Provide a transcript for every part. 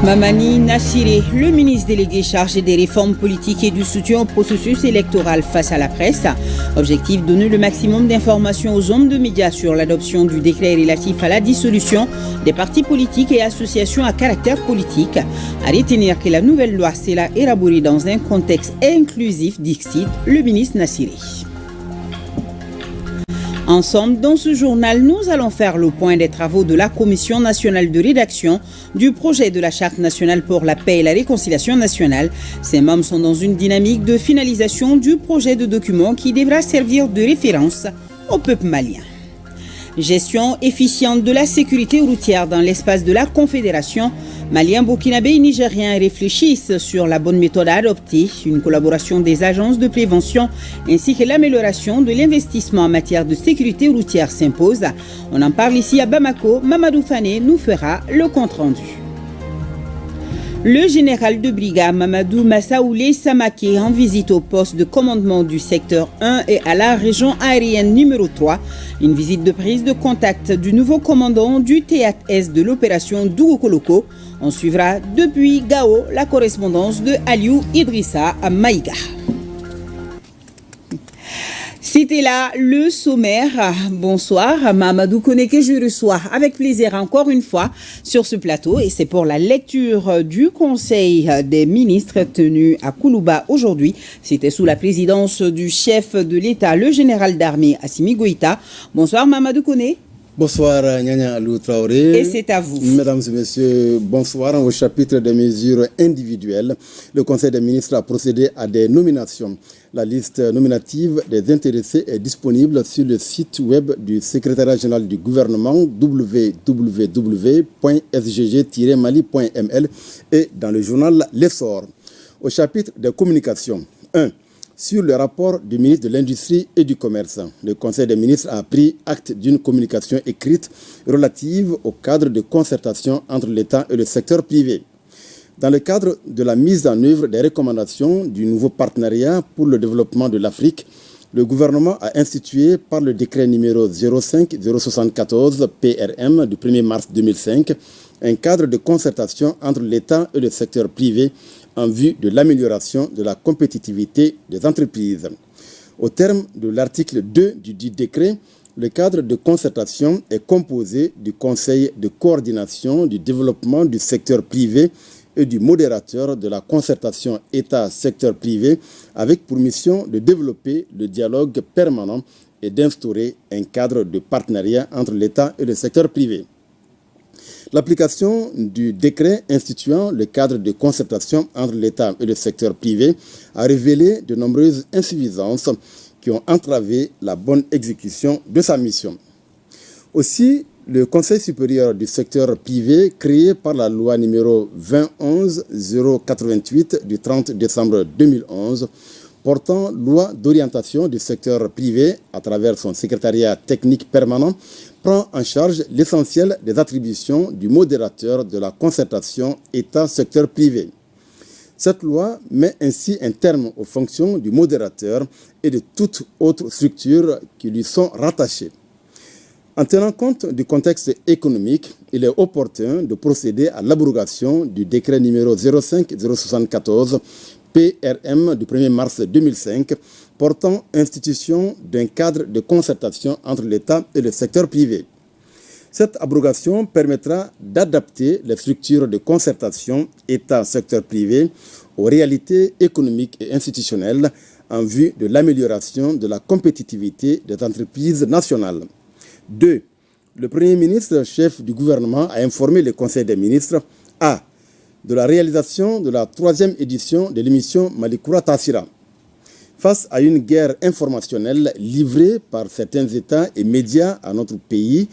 Mamani Nassiré, le ministre délégué chargé des réformes politiques et du soutien au processus électoral face à la presse. Objectif, donner le maximum d'informations aux hommes de médias sur l'adoption du décret relatif à la dissolution des partis politiques et associations à caractère politique. À retenir que la nouvelle loi sera élaborée dans un contexte inclusif, dixit le ministre Nassiré. Ensemble, dans ce journal, nous allons faire le point des travaux de la Commission nationale de rédaction du projet de la Charte nationale pour la paix et la réconciliation nationale. Ces membres sont dans une dynamique de finalisation du projet de document qui devra servir de référence au peuple malien. Gestion efficiente de la sécurité routière dans l'espace de la Confédération. Maliens, Burkinabés et Nigériens réfléchissent sur la bonne méthode à adopter, une collaboration des agences de prévention ainsi que l'amélioration de l'investissement en matière de sécurité routière s'impose. On en parle ici à Bamako. Mamadou Fane nous fera le compte-rendu. Le général de brigade Mamadou Massaoulé Samake en visite au poste de commandement du secteur 1 et à la région aérienne numéro 3. Une visite de prise de contact du nouveau commandant du théâtre Est de l'opération Dougokoloko. On suivra depuis Gao la correspondance de Aliou Idrissa à Maïga. C'était là le sommaire. Bonsoir, Mamadou Koné que je reçois avec plaisir encore une fois sur ce plateau et c'est pour la lecture du Conseil des ministres tenu à Koulouba aujourd'hui. C'était sous la présidence du chef de l'État, le général d'armée Assimi Goïta. Bonsoir Mamadou Koné. Bonsoir Nyanya Alou Traoré. Et c'est à vous. Mesdames et messieurs, bonsoir. Au chapitre des mesures individuelles, le Conseil des ministres a procédé à des nominations. La liste nominative des intéressés est disponible sur le site web du secrétariat général du gouvernement www.sgg-mali.ml et dans le journal L'Essor. Au chapitre des communications, 1. Sur le rapport du ministre de l'Industrie et du Commerce, le Conseil des ministres a pris acte d'une communication écrite relative au cadre de concertation entre l'État et le secteur privé. Dans le cadre de la mise en œuvre des recommandations du nouveau partenariat pour le développement de l'Afrique, le gouvernement a institué par le décret numéro 05-074 PRM du 1er mars 2005 un cadre de concertation entre l'État et le secteur privé en vue de l'amélioration de la compétitivité des entreprises. Au terme de l'article 2 du dit décret, le cadre de concertation est composé du Conseil de coordination du développement du secteur privé et du modérateur de la concertation État-secteur privé avec pour mission de développer le dialogue permanent et d'instaurer un cadre de partenariat entre l'État et le secteur privé. L'application du décret instituant le cadre de concertation entre l'État et le secteur privé a révélé de nombreuses insuffisances qui ont entravé la bonne exécution de sa mission. Aussi, le Conseil supérieur du secteur privé, créé par la loi numéro 2011-088 du 30 décembre 2011, portant loi d'orientation du secteur privé à travers son secrétariat technique permanent, prend en charge l'essentiel des attributions du modérateur de la concertation État-secteur privé. Cette loi met ainsi un terme aux fonctions du modérateur et de toute autre structure qui lui sont rattachées. En tenant compte du contexte économique, il est opportun de procéder à l'abrogation du décret numéro 05-074 PRM du 1er mars 2005 portant institution d'un cadre de concertation entre l'État et le secteur privé. Cette abrogation permettra d'adapter les structures de concertation État-secteur privé aux réalités économiques et institutionnelles en vue de l'amélioration de la compétitivité des entreprises nationales. 2. Le Premier ministre, chef du gouvernement, a informé le Conseil des ministres A. de la réalisation de la 3e édition de l'émission Malikoura Tassira. Face à une guerre informationnelle livrée par certains États et médias à notre pays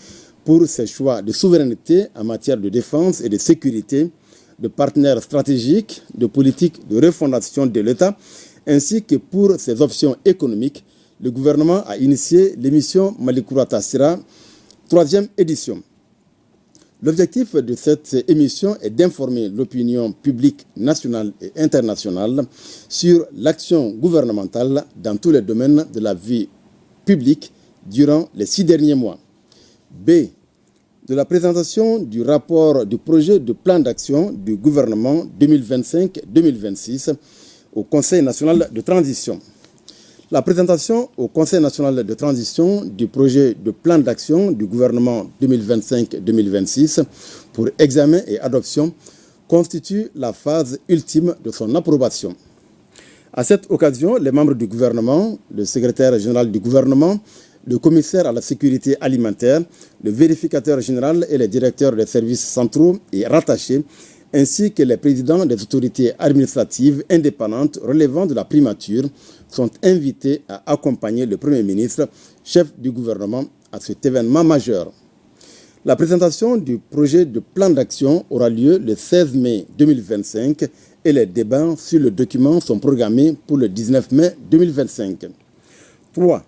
pour ses choix de souveraineté en matière de défense et de sécurité, de partenaires stratégiques, de politique de refondation de l'État, ainsi que pour ses options économiques, le gouvernement a initié l'émission Malikoura Tassira, 3e édition. L'objectif de cette émission est d'informer l'opinion publique nationale et internationale sur l'action gouvernementale dans tous les domaines de la vie publique durant les 6 derniers mois. B. de la présentation du rapport du projet de plan d'action du gouvernement 2025-2026 au Conseil national de transition. La présentation au Conseil national de transition du projet de plan d'action du gouvernement 2025-2026 pour examen et adoption constitue la phase ultime de son approbation. À cette occasion, les membres du gouvernement, le secrétaire général du gouvernement, le commissaire à la sécurité alimentaire, le vérificateur général et les directeurs des services centraux et rattachés, ainsi que les présidents des autorités administratives indépendantes relevant de la primature, sont invités à accompagner le Premier ministre, chef du gouvernement, à cet événement majeur. La présentation du projet de plan d'action aura lieu le 16 mai 2025 et les débats sur le document sont programmés pour le 19 mai 2025. 3.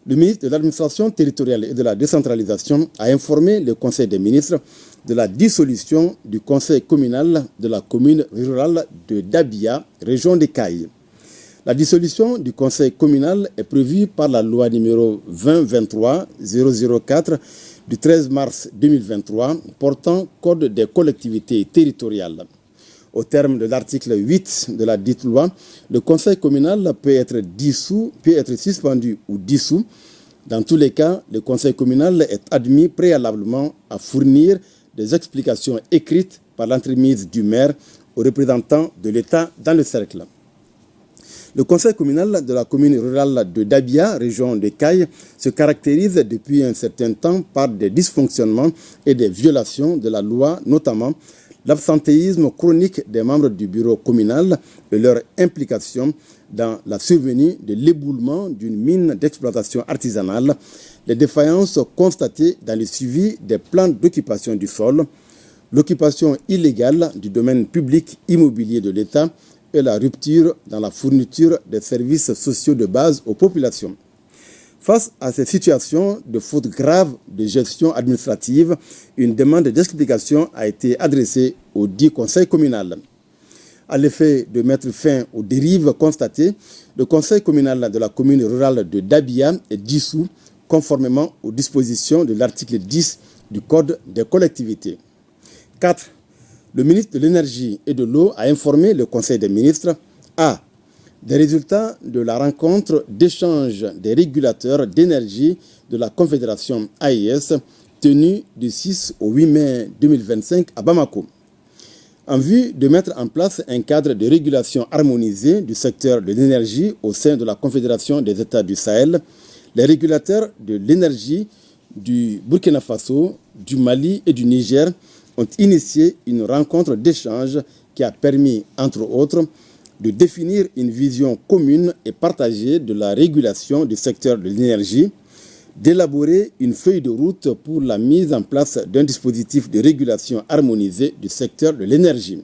Le ministre de l'Administration territoriale et de la décentralisation a informé le Conseil des ministres de la dissolution du conseil communal de la commune rurale de Dabia, région des Cayes. La dissolution du conseil communal est prévue par la loi numéro 2023-004 du 13 mars 2023 portant Code des collectivités territoriales. Au terme de l'article 8 de la dite loi, le conseil communal peut être suspendu ou dissous. Dans tous les cas, le conseil communal est admis préalablement à fournir des explications écrites par l'entremise du maire aux représentants de l'État dans le cercle. Le conseil communal de la commune rurale de Dabia, région de Cayes, se caractérise depuis un certain temps par des dysfonctionnements et des violations de la loi, notamment l'absentéisme chronique des membres du bureau communal et leur implication dans la survenue de l'éboulement d'une mine d'exploitation artisanale, les défaillances constatées dans le suivi des plans d'occupation du sol, l'occupation illégale du domaine public immobilier de l'État et la rupture dans la fourniture des services sociaux de base aux populations. Face à ces situations de fautes graves de gestion administrative, une demande d'explication a été adressée au dit conseil communal. À l'effet de mettre fin aux dérives constatées, le conseil communal de la commune rurale de Dabia est dissous conformément aux dispositions de l'article 10 du Code des collectivités. 4. Le ministre de l'Énergie et de l'Eau a informé le Conseil des ministres a. Des résultats de la rencontre d'échange des régulateurs d'énergie de la Confédération AES tenue du 6 au 8 mai 2025 à Bamako. En vue de mettre en place un cadre de régulation harmonisé du secteur de l'énergie au sein de la Confédération des États du Sahel, les régulateurs de l'énergie du Burkina Faso, du Mali et du Niger ont initié une rencontre d'échange qui a permis, entre autres, de définir une vision commune et partagée de la régulation du secteur de l'énergie, d'élaborer une feuille de route pour la mise en place d'un dispositif de régulation harmonisé du secteur de l'énergie,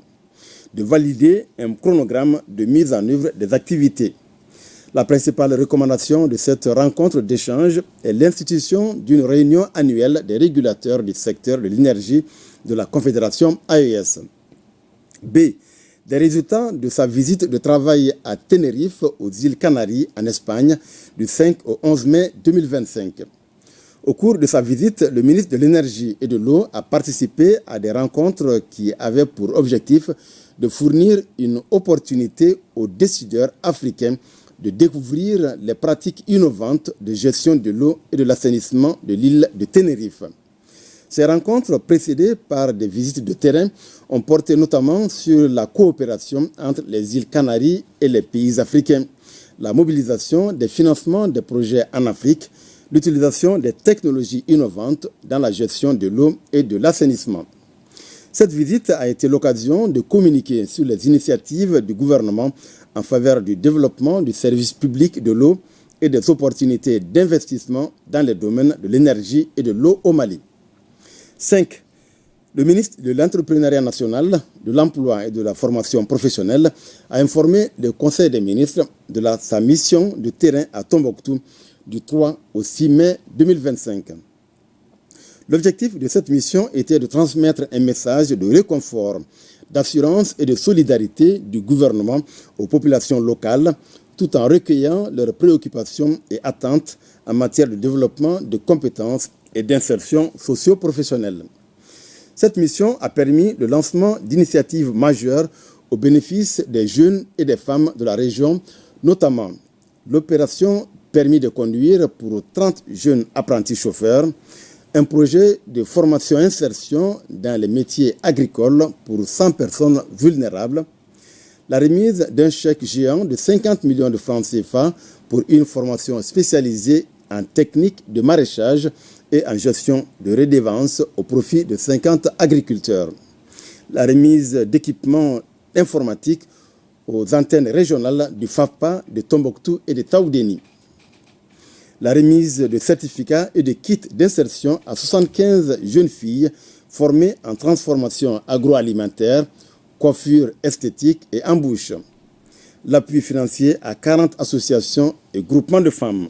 de valider un chronogramme de mise en œuvre des activités. La principale recommandation de cette rencontre d'échange est l'institution d'une réunion annuelle des régulateurs du secteur de l'énergie de la Confédération AES. B. Des résultats de sa visite de travail à Tenerife, aux îles Canaries, en Espagne, du 5 au 11 mai 2025. Au cours de sa visite, le ministre de l'Énergie et de l'Eau a participé à des rencontres qui avaient pour objectif de fournir une opportunité aux décideurs africains de découvrir les pratiques innovantes de gestion de l'eau et de l'assainissement de l'île de Tenerife. Ces rencontres, précédées par des visites de terrain, ont porté notamment sur la coopération entre les îles Canaries et les pays africains, la mobilisation des financements des projets en Afrique, l'utilisation des technologies innovantes dans la gestion de l'eau et de l'assainissement. Cette visite a été l'occasion de communiquer sur les initiatives du gouvernement en faveur du développement du service public de l'eau et des opportunités d'investissement dans les domaines de l'énergie et de l'eau au Mali. 5. Le ministre de l'Entrepreneuriat national, de l'Emploi et de la formation professionnelle a informé le Conseil des ministres de sa mission de terrain à Tombouctou du 3 au 6 mai 2025. L'objectif de cette mission était de transmettre un message de réconfort, d'assurance et de solidarité du gouvernement aux populations locales, tout en recueillant leurs préoccupations et attentes en matière de développement de compétences et d'insertion socio-professionnelle. Cette mission a permis le lancement d'initiatives majeures au bénéfice des jeunes et des femmes de la région, notamment l'opération permis de conduire pour 30 jeunes apprentis chauffeurs, un projet de formation-insertion dans les métiers agricoles pour 100 personnes vulnérables, la remise d'un chèque géant de 50 millions de francs CFA pour une formation spécialisée en technique de maraîchage et en gestion de redevances au profit de 50 agriculteurs, la remise d'équipements informatiques aux antennes régionales du FAFPA de Tombouctou et de Taoudéni, la remise de certificats et de kits d'insertion à 75 jeunes filles formées en transformation agroalimentaire, coiffure esthétique et embouche, l'appui financier à 40 associations et groupements de femmes.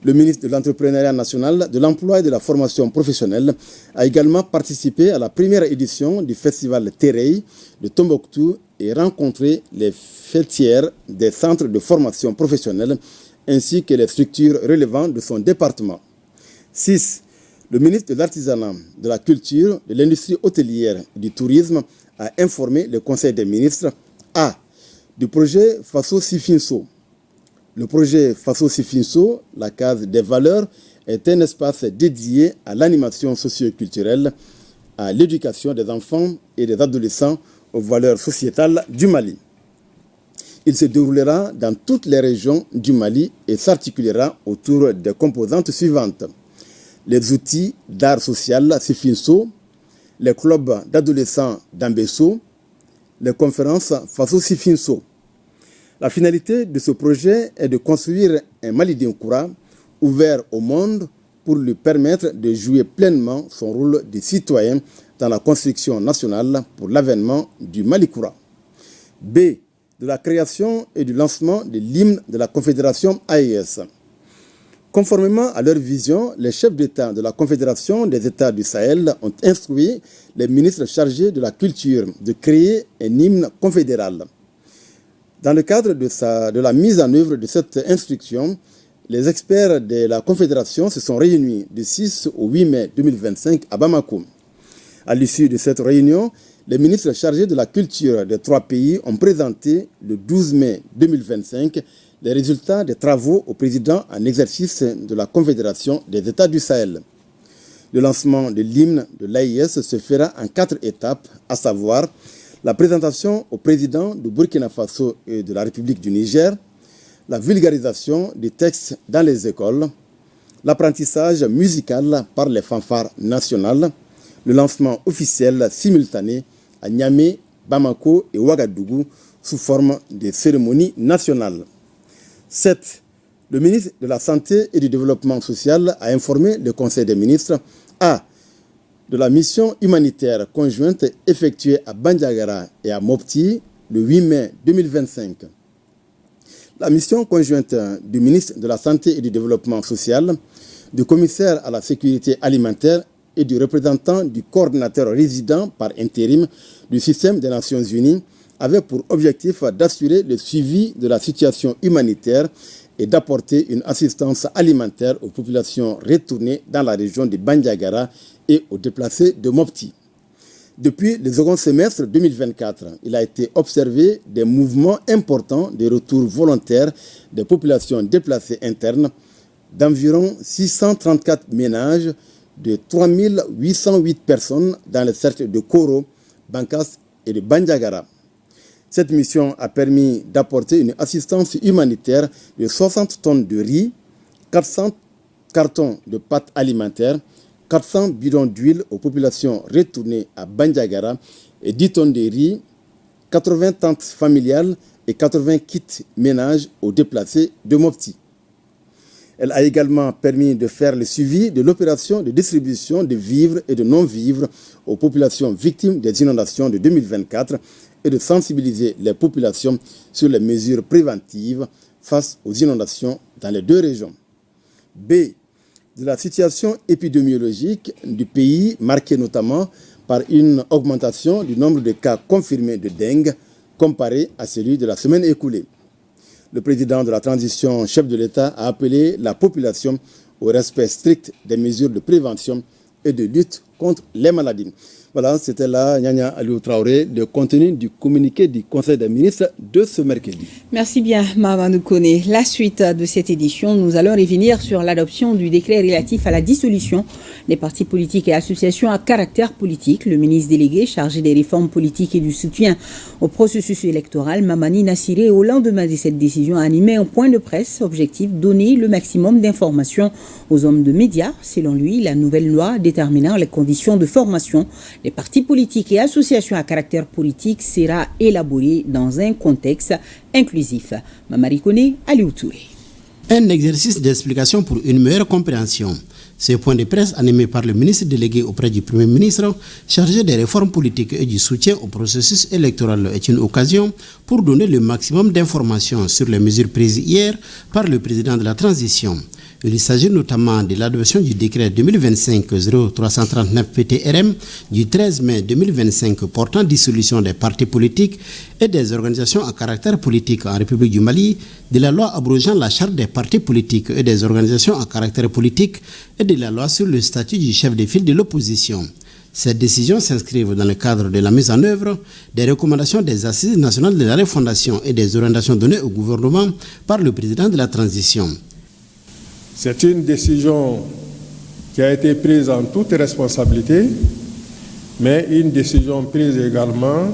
Le ministre de l'Entrepreneuriat national, de l'Emploi et de la formation professionnelle a également participé à la première édition du festival Terey de Tombouctou et rencontré les fêtières des centres de formation professionnelle ainsi que les structures relevant de son département. 6. Le ministre de l'Artisanat, de la Culture, de l'Industrie hôtelière et du Tourisme a informé le Conseil des ministres A. du projet Faso Sifinso. Le projet Faso Sifinso, la case des valeurs, est un espace dédié à l'animation socio-culturelle, à l'éducation des enfants et des adolescents aux valeurs sociétales du Mali. Il se déroulera dans toutes les régions du Mali et s'articulera autour des composantes suivantes. Les outils d'art social Sifinso, les clubs d'adolescents d'Ambesso, les conférences Faso Sifinso. La finalité de ce projet est de construire un Mali d'Inkoura ouvert au monde pour lui permettre de jouer pleinement son rôle de citoyen dans la construction nationale pour l'avènement du Malikoura. B. De la création et du lancement de l'hymne de la Confédération AES. Conformément à leur vision, les chefs d'État de la Confédération des États du Sahel ont instruit les ministres chargés de la culture de créer un hymne confédéral. Dans le cadre de la mise en œuvre de cette instruction, les experts de la Confédération se sont réunis du 6 au 8 mai 2025 à Bamako. À l'issue de cette réunion, les ministres chargés de la culture des trois pays ont présenté le 12 mai 2025 les résultats des travaux au président en exercice de la Confédération des États du Sahel. Le lancement de l'hymne de l'AIS se fera en 4 étapes, à savoir la présentation au président du Burkina Faso et de la République du Niger, la vulgarisation des textes dans les écoles, l'apprentissage musical par les fanfares nationales, le lancement officiel simultané à Niamey, Bamako et Ouagadougou sous forme de cérémonies nationales. 7. Le ministre de la Santé et du Développement social a informé le Conseil des ministres A. de la mission humanitaire conjointe effectuée à Bandiagara et à Mopti le 8 mai 2025. La mission conjointe du ministre de la Santé et du Développement social, du commissaire à la sécurité alimentaire et du représentant du coordinateur résident par intérim du système des Nations Unies avait pour objectif d'assurer le suivi de la situation humanitaire et d'apporter une assistance alimentaire aux populations retournées dans la région de Bandiagara et aux déplacés de Mopti. Depuis le second semestre 2024, il a été observé des mouvements importants de retour volontaire des populations déplacées internes d'environ 634 ménages de 3808 personnes dans les cercles de Koro, Bankas et de Bandiagara. Cette mission a permis d'apporter une assistance humanitaire de 60 tonnes de riz, 400 cartons de pâtes alimentaires, 400 bidons d'huile aux populations retournées à Bandiagara et 10 tonnes de riz, 80 tentes familiales et 80 kits ménages aux déplacés de Mopti. Elle a également permis de faire le suivi de l'opération de distribution de vivres et de non-vivres aux populations victimes des inondations de 2024 et de sensibiliser les populations sur les mesures préventives face aux inondations dans les deux régions. B. De la situation épidémiologique du pays, marquée notamment par une augmentation du nombre de cas confirmés de dengue comparé à celui de la semaine écoulée. Le président de la transition, chef de l'État, a appelé la population au respect strict des mesures de prévention et de lutte contre les maladies. Voilà, c'était là, Nyanya Aliou Traoré, le contenu du communiqué du Conseil des ministres de ce mercredi. Merci bien, Mamadou Koné. La suite de cette édition, nous allons revenir sur l'adoption du décret relatif à la dissolution des partis politiques et associations à caractère politique. Le ministre délégué chargé des réformes politiques et du soutien au processus électoral, Mamani Nassiré, au lendemain de cette décision, a animé un point de presse. Objectif, donner le maximum d'informations aux hommes de médias. Selon lui, la nouvelle loi déterminant les conditions de formation des partis politiques et associations à caractère politique sera élaborée dans un contexte inclusif. Mamari Koné, Aliou Touré. Un exercice d'explication pour une meilleure compréhension. Ce point de presse animé par le ministre délégué auprès du Premier ministre, chargé des réformes politiques et du soutien au processus électoral, est une occasion pour donner le maximum d'informations sur les mesures prises hier par le président de la transition. Il s'agit notamment de l'adoption du décret 2025-0339 PTRM du 13 mai 2025 portant dissolution des partis politiques et des organisations à caractère politique en République du Mali, de la loi abrogeant la charte des partis politiques et des organisations à caractère politique et de la loi sur le statut du chef de file de l'opposition. Ces décisions s'inscrivent dans le cadre de la mise en œuvre des recommandations des Assises nationales de la refondation et des orientations données au gouvernement par le président de la transition. C'est une décision qui a été prise en toute responsabilité, mais une décision prise également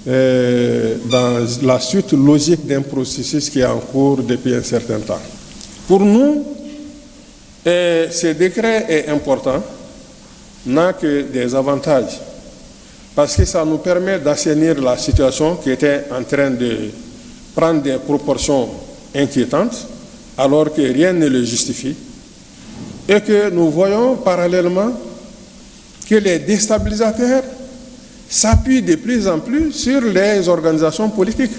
dans la suite logique d'un processus qui est en cours depuis un certain temps. Pour nous, ce décret est important, n'a que des avantages, parce que ça nous permet d'assainir la situation qui était en train de prendre des proportions inquiétantes, alors que rien ne le justifie, et que nous voyons parallèlement que les déstabilisateurs s'appuient de plus en plus sur les organisations politiques.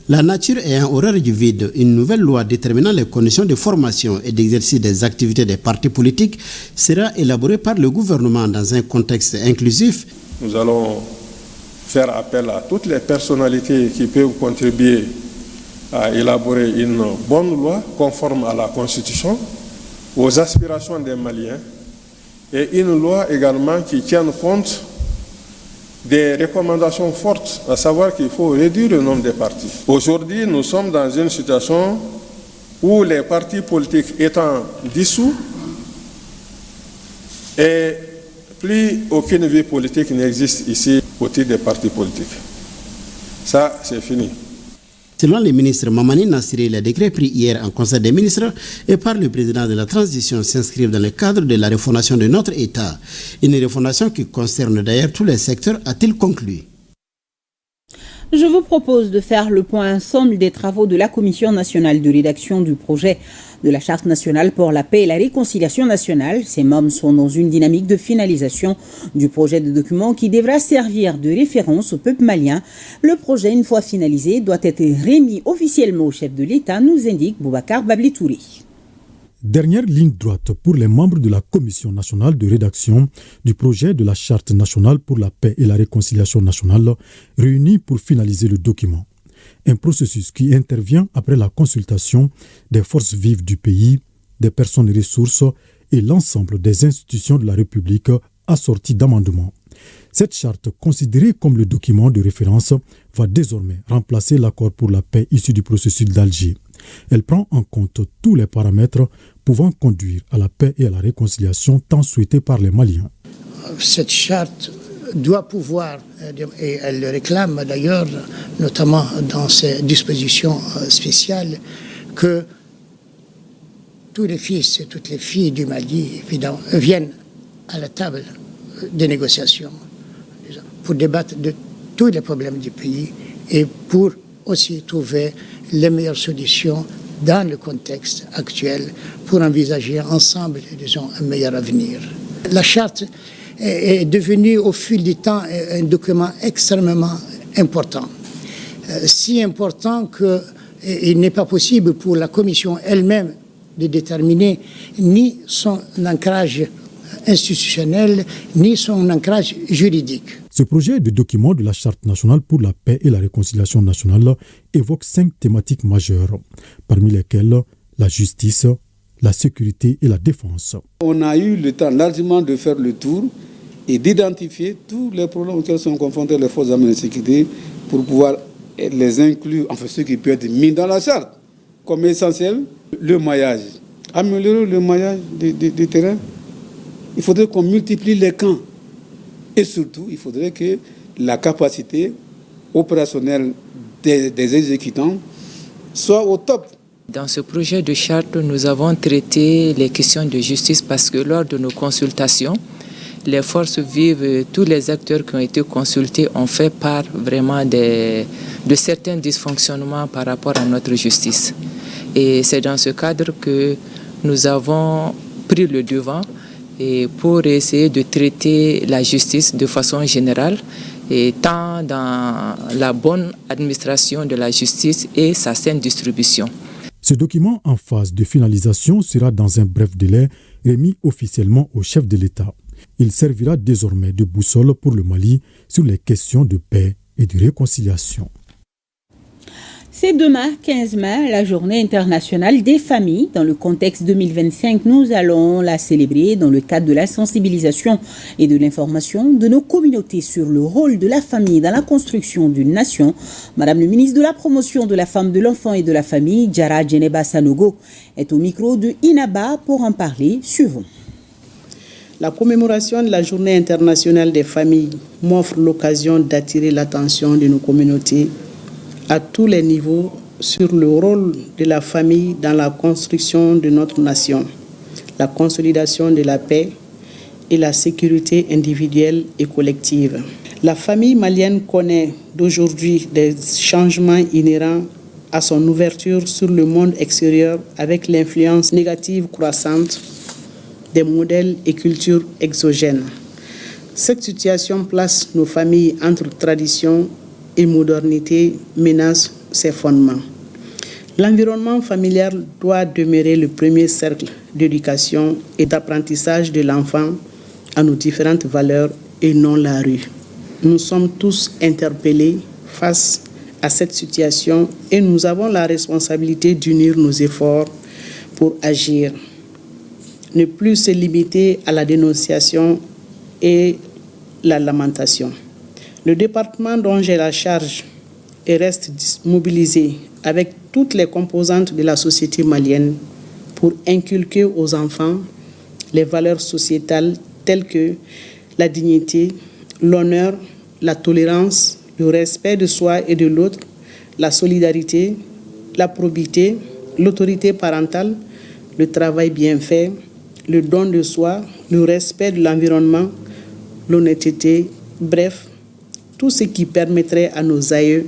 La nature ayant horreur du vide, une nouvelle loi déterminant les conditions de formation et d'exercice des activités des partis politiques sera élaborée par le gouvernement dans un contexte inclusif. Nous allons faire appel à toutes les personnalités qui peuvent contribuer à élaborer une bonne loi conforme à la Constitution, aux aspirations des Maliens, et une loi également qui tienne compte des recommandations fortes, à savoir qu'il faut réduire le nombre de partis. Aujourd'hui, nous sommes dans une situation où les partis politiques étant dissous et plus aucune vie politique n'existe ici au titre des partis politiques. Ça, c'est fini. Selon le ministre Mamani Nassiré, les décrets pris hier en Conseil des ministres et par le président de la transition s'inscrivent dans le cadre de la refondation de notre État. Une refondation qui concerne d'ailleurs tous les secteurs, a-t-il conclu. Je vous propose de faire le point ensemble des travaux de la Commission nationale de rédaction du projet de la Charte nationale pour la paix et la réconciliation nationale. Ces membres sont dans une dynamique de finalisation du projet de document qui devra servir de référence au peuple malien. Le projet, une fois finalisé, doit être remis officiellement au chef de l'État, nous indique Boubacar Babli Touré. Dernière ligne droite pour les membres de la Commission nationale de rédaction du projet de la Charte nationale pour la paix et la réconciliation nationale, réunis pour finaliser le document. Un processus qui intervient après la consultation des forces vives du pays, des personnes ressources et l'ensemble des institutions de la République assorties d'amendements. Cette charte, considérée comme le document de référence, va désormais remplacer l'accord pour la paix issu du processus d'Alger. Elle prend en compte tous les paramètres pouvant conduire à la paix et à la réconciliation tant souhaitée par les Maliens. Cette charte doit pouvoir, et elle le réclame d'ailleurs, notamment dans ses dispositions spéciales, que tous les fils et toutes les filles du Mali évidemment, viennent à la table des négociations pour débattre de tous les problèmes du pays et pour aussi trouver les meilleures solutions dans le contexte actuel pour envisager ensemble, disons, un meilleur avenir. La charte est devenue au fil du temps un document extrêmement important. Si important qu'il n'est pas possible pour la Commission elle-même de déterminer ni son ancrage institutionnel, ni son ancrage juridique. Ce projet de document de la Charte nationale pour la paix et la réconciliation nationale évoque 5 thématiques majeures, parmi lesquelles la justice, la sécurité et la défense. On a eu le temps largement de faire le tour et d'identifier tous les problèmes auxquels sont confrontés les forces armées de sécurité pour pouvoir les inclure, enfin ce qui peut être mis dans la charte comme essentiel, le maillage. Améliorer le maillage des terrains. Il faudrait qu'on multiplie les camps. Et surtout, il faudrait que la capacité opérationnelle des exécutants soit au top. Dans ce projet de charte, nous avons traité les questions de justice parce que lors de nos consultations, les forces vives, tous les acteurs qui ont été consultés ont fait part vraiment de certains dysfonctionnements par rapport à notre justice. Et c'est dans ce cadre que nous avons pris le devant et pour essayer de traiter la justice de façon générale, et tant dans la bonne administration de la justice et sa saine distribution. Ce document en phase de finalisation sera dans un bref délai remis officiellement au chef de l'État. Il servira désormais de boussole pour le Mali sur les questions de paix et de réconciliation. C'est demain, 15 mai, la journée internationale des familles. Dans le contexte 2025, nous allons la célébrer dans le cadre de la sensibilisation et de l'information de nos communautés sur le rôle de la famille dans la construction d'une nation. Madame le ministre de la Promotion de la Femme, de l'Enfant et de la Famille, Diarra Djeneba Sanogo, est au micro de Inaba pour en parler. Suivons. La commémoration de la Journée internationale des familles m'offre l'occasion d'attirer l'attention de nos communautés à tous les niveaux sur le rôle de la famille dans la construction de notre nation, la consolidation de la paix et la sécurité individuelle et collective. La famille malienne connaît d'aujourd'hui des changements inhérents à son ouverture sur le monde extérieur avec l'influence négative croissante des modèles et cultures exogènes. Cette situation place nos familles entre tradition et modernité, menace ses fondements. L'environnement familial doit demeurer le premier cercle d'éducation et d'apprentissage de l'enfant à nos différentes valeurs et non la rue. Nous sommes tous interpellés face à cette situation et nous avons la responsabilité d'unir nos efforts pour agir. Ne plus se limiter à la dénonciation et la lamentation. Le département dont j'ai la charge reste mobilisé avec toutes les composantes de la société malienne pour inculquer aux enfants les valeurs sociétales telles que la dignité, l'honneur, la tolérance, le respect de soi et de l'autre, la solidarité, la probité, l'autorité parentale, le travail bien fait, le don de soi, le respect de l'environnement, l'honnêteté, bref, tout ce qui permettrait à nos aïeux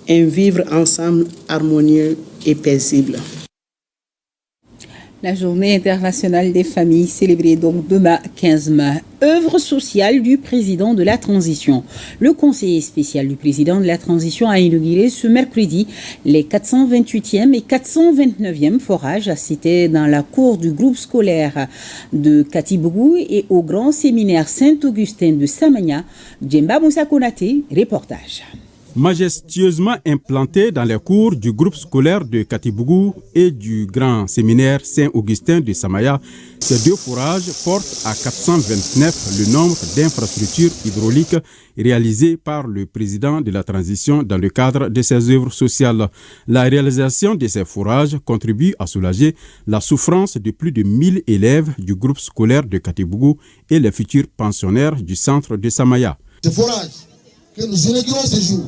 un vivre ensemble harmonieux et paisible. La journée internationale des familles célébrée donc demain 15 mai. Œuvre sociale du président de la transition. Le conseiller spécial du président de la transition a inauguré ce mercredi les 428e et 429e forages. C'était dans la cour du groupe scolaire de Katibougou et au grand séminaire Saint-Augustin de Samania. Djemba Moussa Konaté, reportage. Majestueusement implanté dans les cours du groupe scolaire de Katibougou et du grand séminaire Saint-Augustin de Samaya, ces deux forages portent à 429 le nombre d'infrastructures hydrauliques réalisées par le président de la transition dans le cadre de ses œuvres sociales. La réalisation de ces forages contribue à soulager la souffrance de plus de 1000 élèves du groupe scolaire de Katibougou et les futurs pensionnaires du centre de Samaya. Ces forages que nous inaugurons ce jour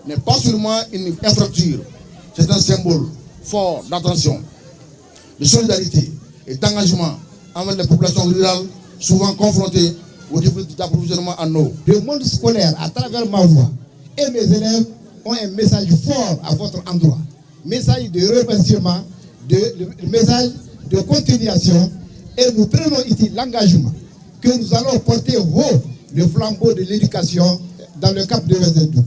n'est pas seulement une infrastructure, c'est un symbole fort d'attention, de solidarité et d'engagement envers les populations rurales souvent confrontées aux difficultés d'approvisionnement en eau. Le monde scolaire, à travers ma voix, et mes élèves ont un message fort à votre endroit. Message de remerciement, message de continuation, et nous prenons ici l'engagement que nous allons porter haut le flambeau de l'éducation dans le cap de Wezendou.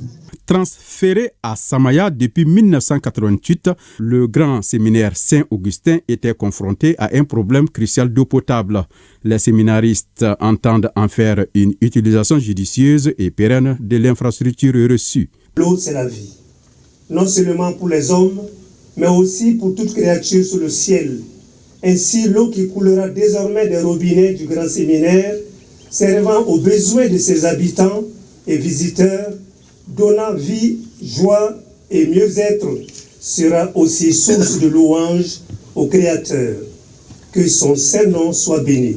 Transféré à Samaya depuis 1988, le grand séminaire Saint-Augustin était confronté à un problème crucial d'eau potable. Les séminaristes entendent en faire une utilisation judicieuse et pérenne de l'infrastructure reçue. L'eau, c'est la vie. Non seulement pour les hommes, mais aussi pour toute créature sous le ciel. Ainsi, l'eau qui coulera désormais des robinets du grand séminaire servant aux besoins de ses habitants et visiteurs, donnant vie, joie et mieux-être, sera aussi source de louange au Créateur. Que son saint nom soit béni.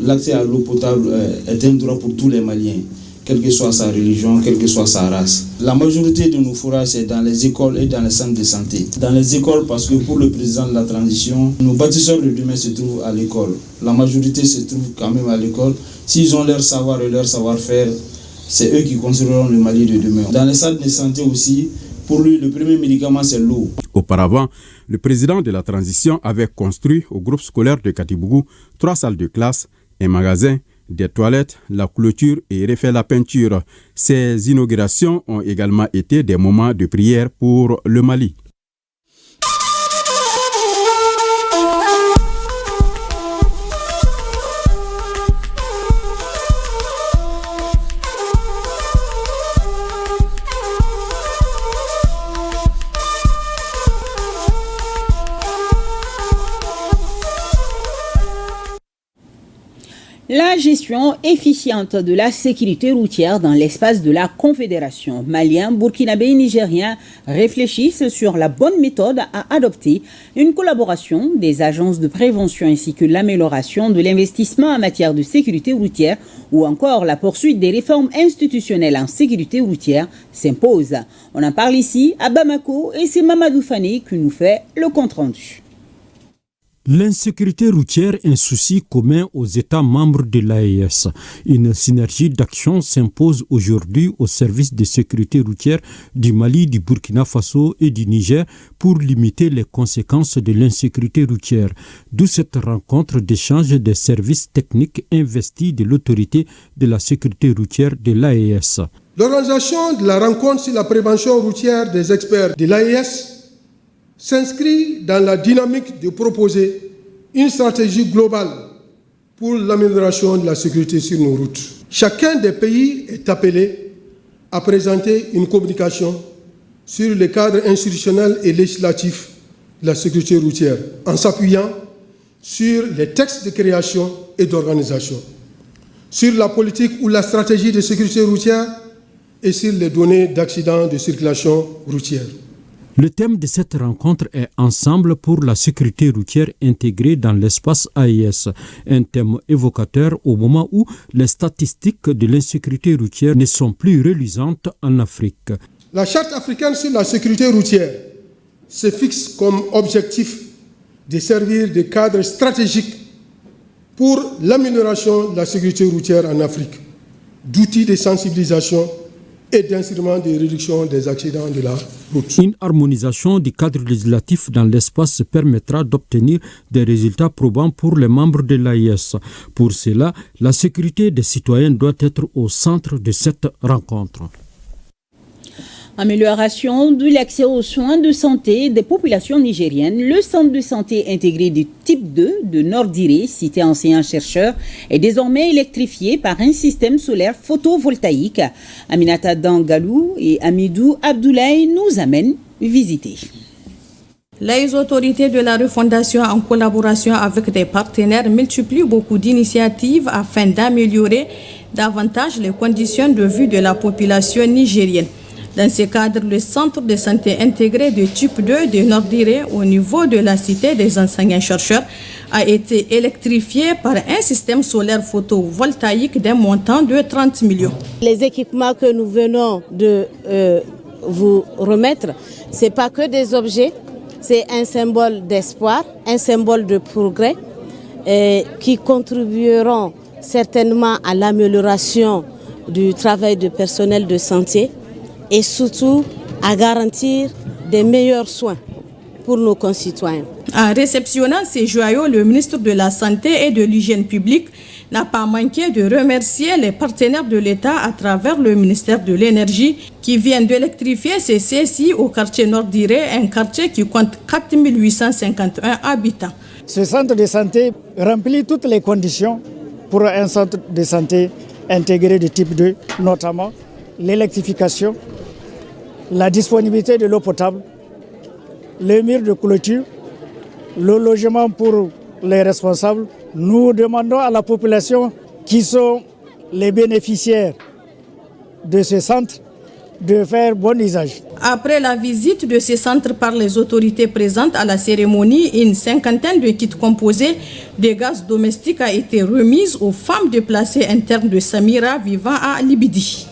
L'accès à l'eau potable est un droit pour tous les Maliens, quelle que soit sa religion, quelle que soit sa race. La majorité de nos forages, c'est dans les écoles et dans les centres de santé. Dans les écoles, parce que pour le président de la transition, nos bâtisseurs de demain se trouvent à l'école. La majorité se trouve quand même à l'école. S'ils ont leur savoir et leur savoir-faire, c'est eux qui construiront le Mali de demain. Dans les centres de santé aussi, pour lui, le premier médicament, c'est l'eau. Auparavant, le président de la transition avait construit au groupe scolaire de Katibougou 3 salles de classe, un magasin, des toilettes, la clôture et refait la peinture. Ces inaugurations ont également été des moments de prière pour le Mali. La gestion efficiente de la sécurité routière dans l'espace de la Confédération. Maliens, Burkinabés et Nigériens réfléchissent sur la bonne méthode à adopter, une collaboration des agences de prévention ainsi que l'amélioration de l'investissement en matière de sécurité routière ou encore la poursuite des réformes institutionnelles en sécurité routière s'impose. On en parle ici à Bamako et c'est Mamadou Fani qui nous fait le compte-rendu. L'insécurité routière est un souci commun aux États membres de l'AES. Une synergie d'action s'impose aujourd'hui au service de sécurité routière du Mali, du Burkina Faso et du Niger pour limiter les conséquences de l'insécurité routière. D'où cette rencontre d'échange des services techniques investis de l'autorité de la sécurité routière de l'AES. L'organisation de la rencontre sur la prévention routière des experts de l'AES s'inscrit dans la dynamique de proposer une stratégie globale pour l'amélioration de la sécurité sur nos routes. Chacun des pays est appelé à présenter une communication sur le cadre institutionnel et législatif de la sécurité routière, en s'appuyant sur les textes de création et d'organisation, sur la politique ou la stratégie de sécurité routière et sur les données d'accidents de circulation routière. Le thème de cette rencontre est « Ensemble pour la sécurité routière intégrée dans l'espace AES », un thème évocateur au moment où les statistiques de l'insécurité routière ne sont plus reluisantes en Afrique. La Charte africaine sur la sécurité routière se fixe comme objectif de servir de cadre stratégique pour l'amélioration de la sécurité routière en Afrique, d'outils de sensibilisation et d'instruments de réduction des accidents de la route. Une harmonisation du cadre législatif dans l'espace permettra d'obtenir des résultats probants pour les membres de l'AES. Pour cela, la sécurité des citoyens doit être au centre de cette rencontre. Amélioration de l'accès aux soins de santé des populations nigériennes. Le centre de santé intégré du type 2 de Nord-Diré, cité enseignant-chercheur, est désormais électrifié par un système solaire photovoltaïque. Aminata Dangalou et Amidou Abdoulaye nous amènent visiter. Les autorités de la refondation, en collaboration avec des partenaires, multiplient beaucoup d'initiatives afin d'améliorer davantage les conditions de vie de la population nigérienne. Dans ce cadre, le centre de santé intégré de type 2 de Nord-Diré au niveau de la cité des enseignants-chercheurs a été électrifié par un système solaire photovoltaïque d'un montant de 30 millions. Les équipements que nous venons de vous remettre, ce n'est pas que des objets, c'est un symbole d'espoir, un symbole de progrès qui contribueront certainement à l'amélioration du travail du personnel de santé et surtout à garantir des meilleurs soins pour nos concitoyens. En réceptionnant ces joyaux, le ministre de la Santé et de l'Hygiène publique n'a pas manqué de remercier les partenaires de l'État à travers le ministère de l'Énergie qui vient d'électrifier ces CSI au quartier Nord-Diré, un quartier qui compte 4851 habitants. Ce centre de santé remplit toutes les conditions pour un centre de santé intégré de type 2, notamment l'électrification, la disponibilité de l'eau potable, les murs de clôture, le logement pour les responsables. Nous demandons à la population qui sont les bénéficiaires de ce centre de faire bon usage. Après la visite de ces centres par les autorités présentes à la cérémonie, une cinquantaine de kits composés de gaz domestique a été remise aux femmes déplacées internes de Samira vivant à Libidi.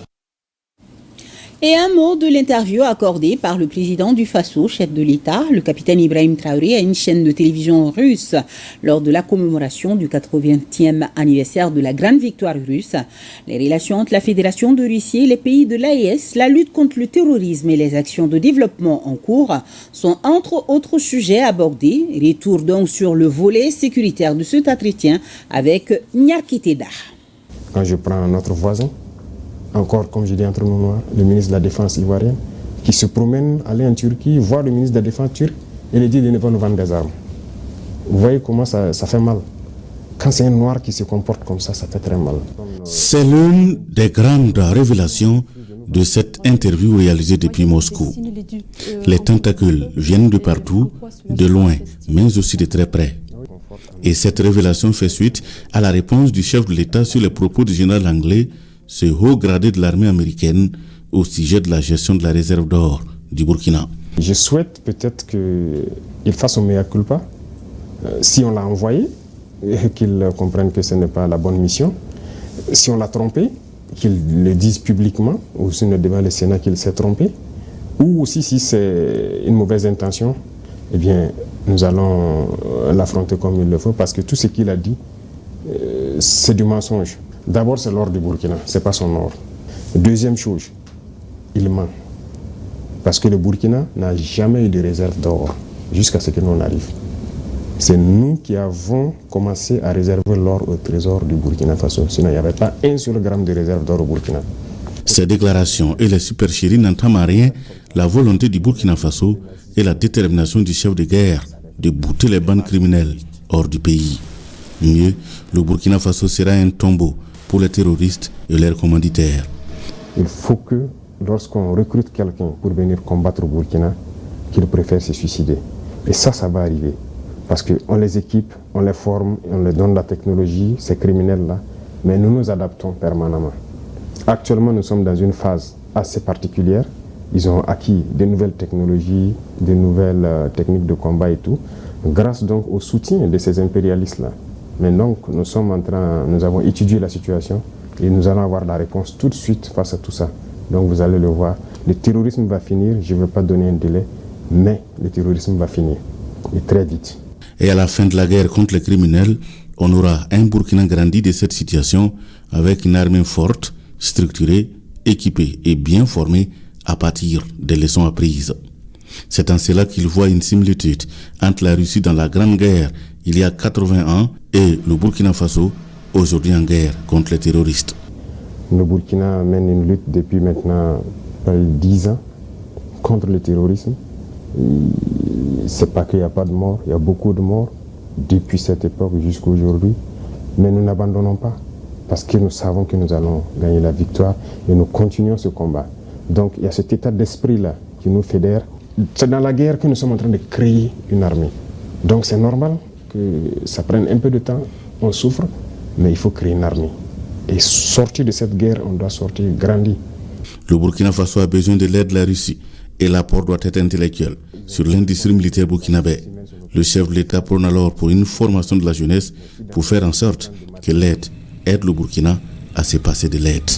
Et un mot de l'interview accordée par le président du Faso, chef de l'État, le capitaine Ibrahim Traoré, à une chaîne de télévision russe lors de la commémoration du 80e anniversaire de la grande victoire russe. Les relations entre la Fédération de Russie et les pays de l'AES, la lutte contre le terrorisme et les actions de développement en cours sont entre autres sujets abordés. Retour donc sur le volet sécuritaire de cet entretien avec Nyakiteda. Quand je prends notre voisin, encore, comme je dis entre nous noirs, le ministre de la Défense ivoirien, qui se promène, aller en Turquie, voir le ministre de la Défense turc et lui dit qu'il ne va nous vendre des armes. Vous voyez comment ça fait mal. Quand c'est un noir qui se comporte comme ça fait très mal. C'est l'une des grandes révélations de cette interview réalisée depuis Moscou. Les tentacules viennent de partout, de loin, mais aussi de très près. Et cette révélation fait suite à la réponse du chef de l'État sur les propos du général anglais, ce haut gradé de l'armée américaine, au sujet de la gestion de la réserve d'or du Burkina. Je souhaite peut-être qu'il fasse un mea culpa, si on l'a envoyé, qu'il comprenne que ce n'est pas la bonne mission. Si on l'a trompé, qu'il le dise publiquement, ou sinon devant le Sénat qu'il s'est trompé. Ou aussi si c'est une mauvaise intention, eh bien nous allons l'affronter comme il le faut, parce que tout ce qu'il a dit, c'est du mensonge. D'abord, c'est l'or du Burkina, ce n'est pas son or. Deuxième chose, il ment. Parce que le Burkina n'a jamais eu de réserve d'or jusqu'à ce que nous en arrive. C'est nous qui avons commencé à réserver l'or au trésor du Burkina Faso. Sinon, il n'y avait pas un seul gramme de réserve d'or au Burkina. Ces déclarations et les supercheries n'entament à rien la volonté du Burkina Faso et la détermination du chef de guerre de bouter les bandes criminelles hors du pays. Mieux, le Burkina Faso sera un tombeau pour les terroristes et leurs commanditaires. Il faut que, lorsqu'on recrute quelqu'un pour venir combattre au Burkina, qu'il préfère se suicider. Et ça va arriver. Parce qu'on les équipe, on les forme, on leur donne la technologie, ces criminels-là, mais nous nous adaptons permanemment. Actuellement, nous sommes dans une phase assez particulière. Ils ont acquis de nouvelles technologies, de nouvelles techniques de combat et tout, grâce donc au soutien de ces impérialistes-là. Mais donc, nous avons étudié la situation et nous allons avoir la réponse tout de suite face à tout ça. Donc, vous allez le voir, le terrorisme va finir, je ne veux pas donner un délai, mais le terrorisme va finir, et très vite. Et à la fin de la guerre contre les criminels, on aura un Burkina grandi de cette situation avec une armée forte, structurée, équipée et bien formée à partir des leçons apprises. C'est en cela qu'il voit une similitude entre la Russie dans la Grande Guerre il y a 80 ans et le Burkina Faso aujourd'hui en guerre contre les terroristes. Le Burkina mène une lutte depuis maintenant 10 ans contre le terrorisme. C'est pas qu'il n'y a pas de morts, il y a beaucoup de morts depuis cette époque jusqu'à aujourd'hui. Mais nous n'abandonnons pas parce que nous savons que nous allons gagner la victoire et nous continuons ce combat. Donc il y a cet état d'esprit-là qui nous fédère. C'est dans la guerre que nous sommes en train de créer une armée. Donc c'est normal que ça prenne un peu de temps, on souffre, mais il faut créer une armée. Et sortir de cette guerre, on doit sortir grandi. Le Burkina Faso a besoin de l'aide de la Russie et l'apport doit être intellectuel. Sur l'industrie militaire burkinabé, le chef de l'État prône alors pour une formation de la jeunesse pour faire en sorte que l'aide aide le Burkina à se passer de l'aide.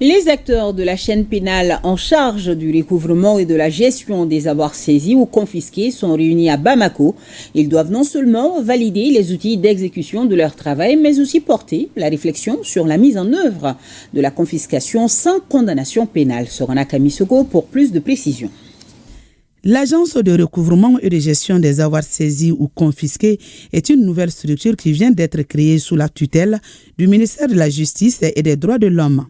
Les acteurs de la chaîne pénale en charge du recouvrement et de la gestion des avoirs saisis ou confisqués sont réunis à Bamako. Ils doivent non seulement valider les outils d'exécution de leur travail, mais aussi porter la réflexion sur la mise en œuvre de la confiscation sans condamnation pénale. Sorana Kamisoko pour plus de précisions. L'agence de recouvrement et de gestion des avoirs saisis ou confisqués est une nouvelle structure qui vient d'être créée sous la tutelle du ministère de la Justice et des Droits de l'Homme.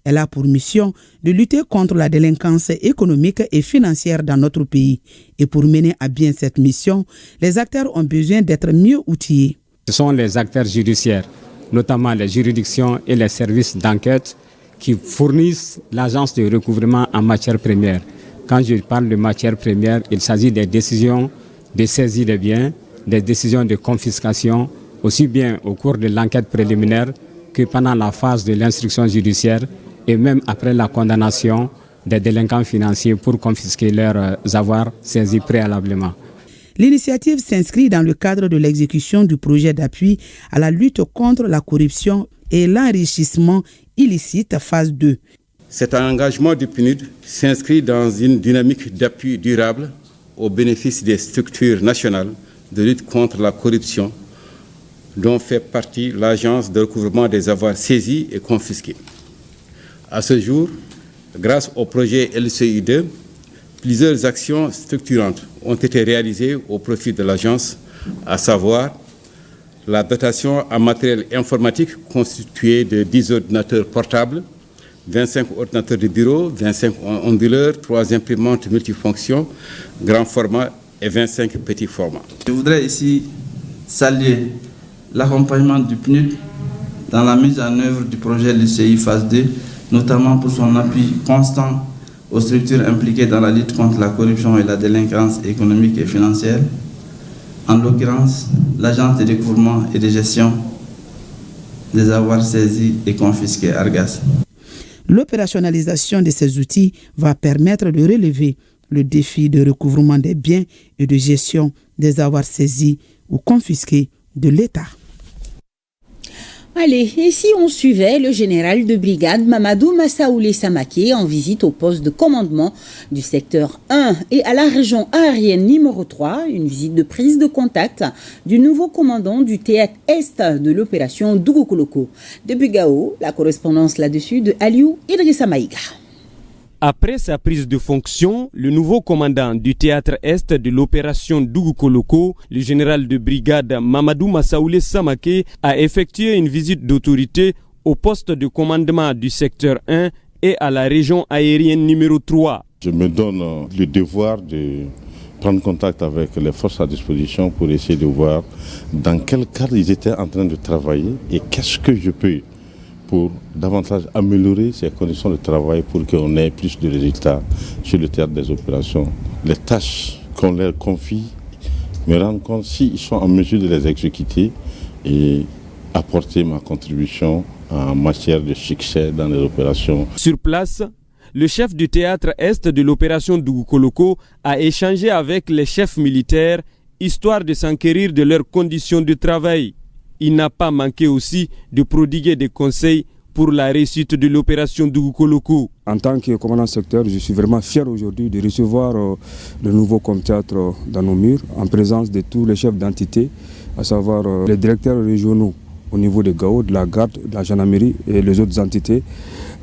Elle a pour mission de lutter contre la délinquance économique et financière dans notre pays. Et pour mener à bien cette mission, les acteurs ont besoin d'être mieux outillés. Ce sont les acteurs judiciaires, notamment les juridictions et les services d'enquête, qui fournissent l'agence de recouvrement en matière première. Quand je parle de matière première, il s'agit des décisions de saisie des biens, des décisions de confiscation, aussi bien au cours de l'enquête préliminaire que pendant la phase de l'instruction judiciaire et même après la condamnation des délinquants financiers pour confisquer leurs avoirs saisis préalablement. L'initiative s'inscrit dans le cadre de l'exécution du projet d'appui à la lutte contre la corruption et l'enrichissement illicite phase 2. Cet engagement du PNUD s'inscrit dans une dynamique d'appui durable au bénéfice des structures nationales de lutte contre la corruption, dont fait partie l'Agence de recouvrement des avoirs saisis et confisqués. À ce jour, grâce au projet LCI2, plusieurs actions structurantes ont été réalisées au profit de l'agence, à savoir la dotation en matériel informatique constituée de 10 ordinateurs portables, 25 ordinateurs de bureau, 25 onduleurs, 3 imprimantes multifonctions, grand format et 25 petits formats. Je voudrais ici saluer l'accompagnement du PNUD dans la mise en œuvre du projet LCI phase 2, notamment pour son appui constant aux structures impliquées dans la lutte contre la corruption et la délinquance économique et financière, en l'occurrence l'Agence de recouvrement et de gestion des avoirs saisis et confisqués, ARGAS. L'opérationnalisation de ces outils va permettre de relever le défi de recouvrement des biens et de gestion des avoirs saisis ou confisqués de l'État. Allez, et si on suivait le général de brigade Mamadou Massaoulé Samaké en visite au poste de commandement du secteur 1 et à la région aérienne numéro 3, une visite de prise de contact du nouveau commandant du théâtre Est de l'opération Dougoukoloko. Depuis Gao, la correspondance là-dessus de Aliou Idrissa Maïga. Après sa prise de fonction, le nouveau commandant du théâtre Est de l'opération Dougoukoloko, le général de brigade Mamadou Massaoulé Samaké, a effectué une visite d'autorité au poste de commandement du secteur 1 et à la région aérienne numéro 3. Je me donne le devoir de prendre contact avec les forces à disposition pour essayer de voir dans quel cadre ils étaient en train de travailler et qu'est-ce que je peux pour davantage améliorer ces conditions de travail pour qu'on ait plus de résultats sur le théâtre des opérations. Les tâches qu'on leur confie, me rendre compte s'ils sont en mesure de les exécuter et apporter ma contribution en matière de succès dans les opérations. Sur place, le chef du théâtre Est de l'opération Dougoukoloko a échangé avec les chefs militaires histoire de s'enquérir de leurs conditions de travail. Il n'a pas manqué aussi de prodiguer des conseils pour la réussite de l'opération Dougoukoloko. En tant que commandant secteur, je suis vraiment fier aujourd'hui de recevoir le nouveau com-théâtre dans nos murs, en présence de tous les chefs d'entité, à savoir les directeurs régionaux au niveau de Gao, de la garde, de la gendarmerie et les autres entités,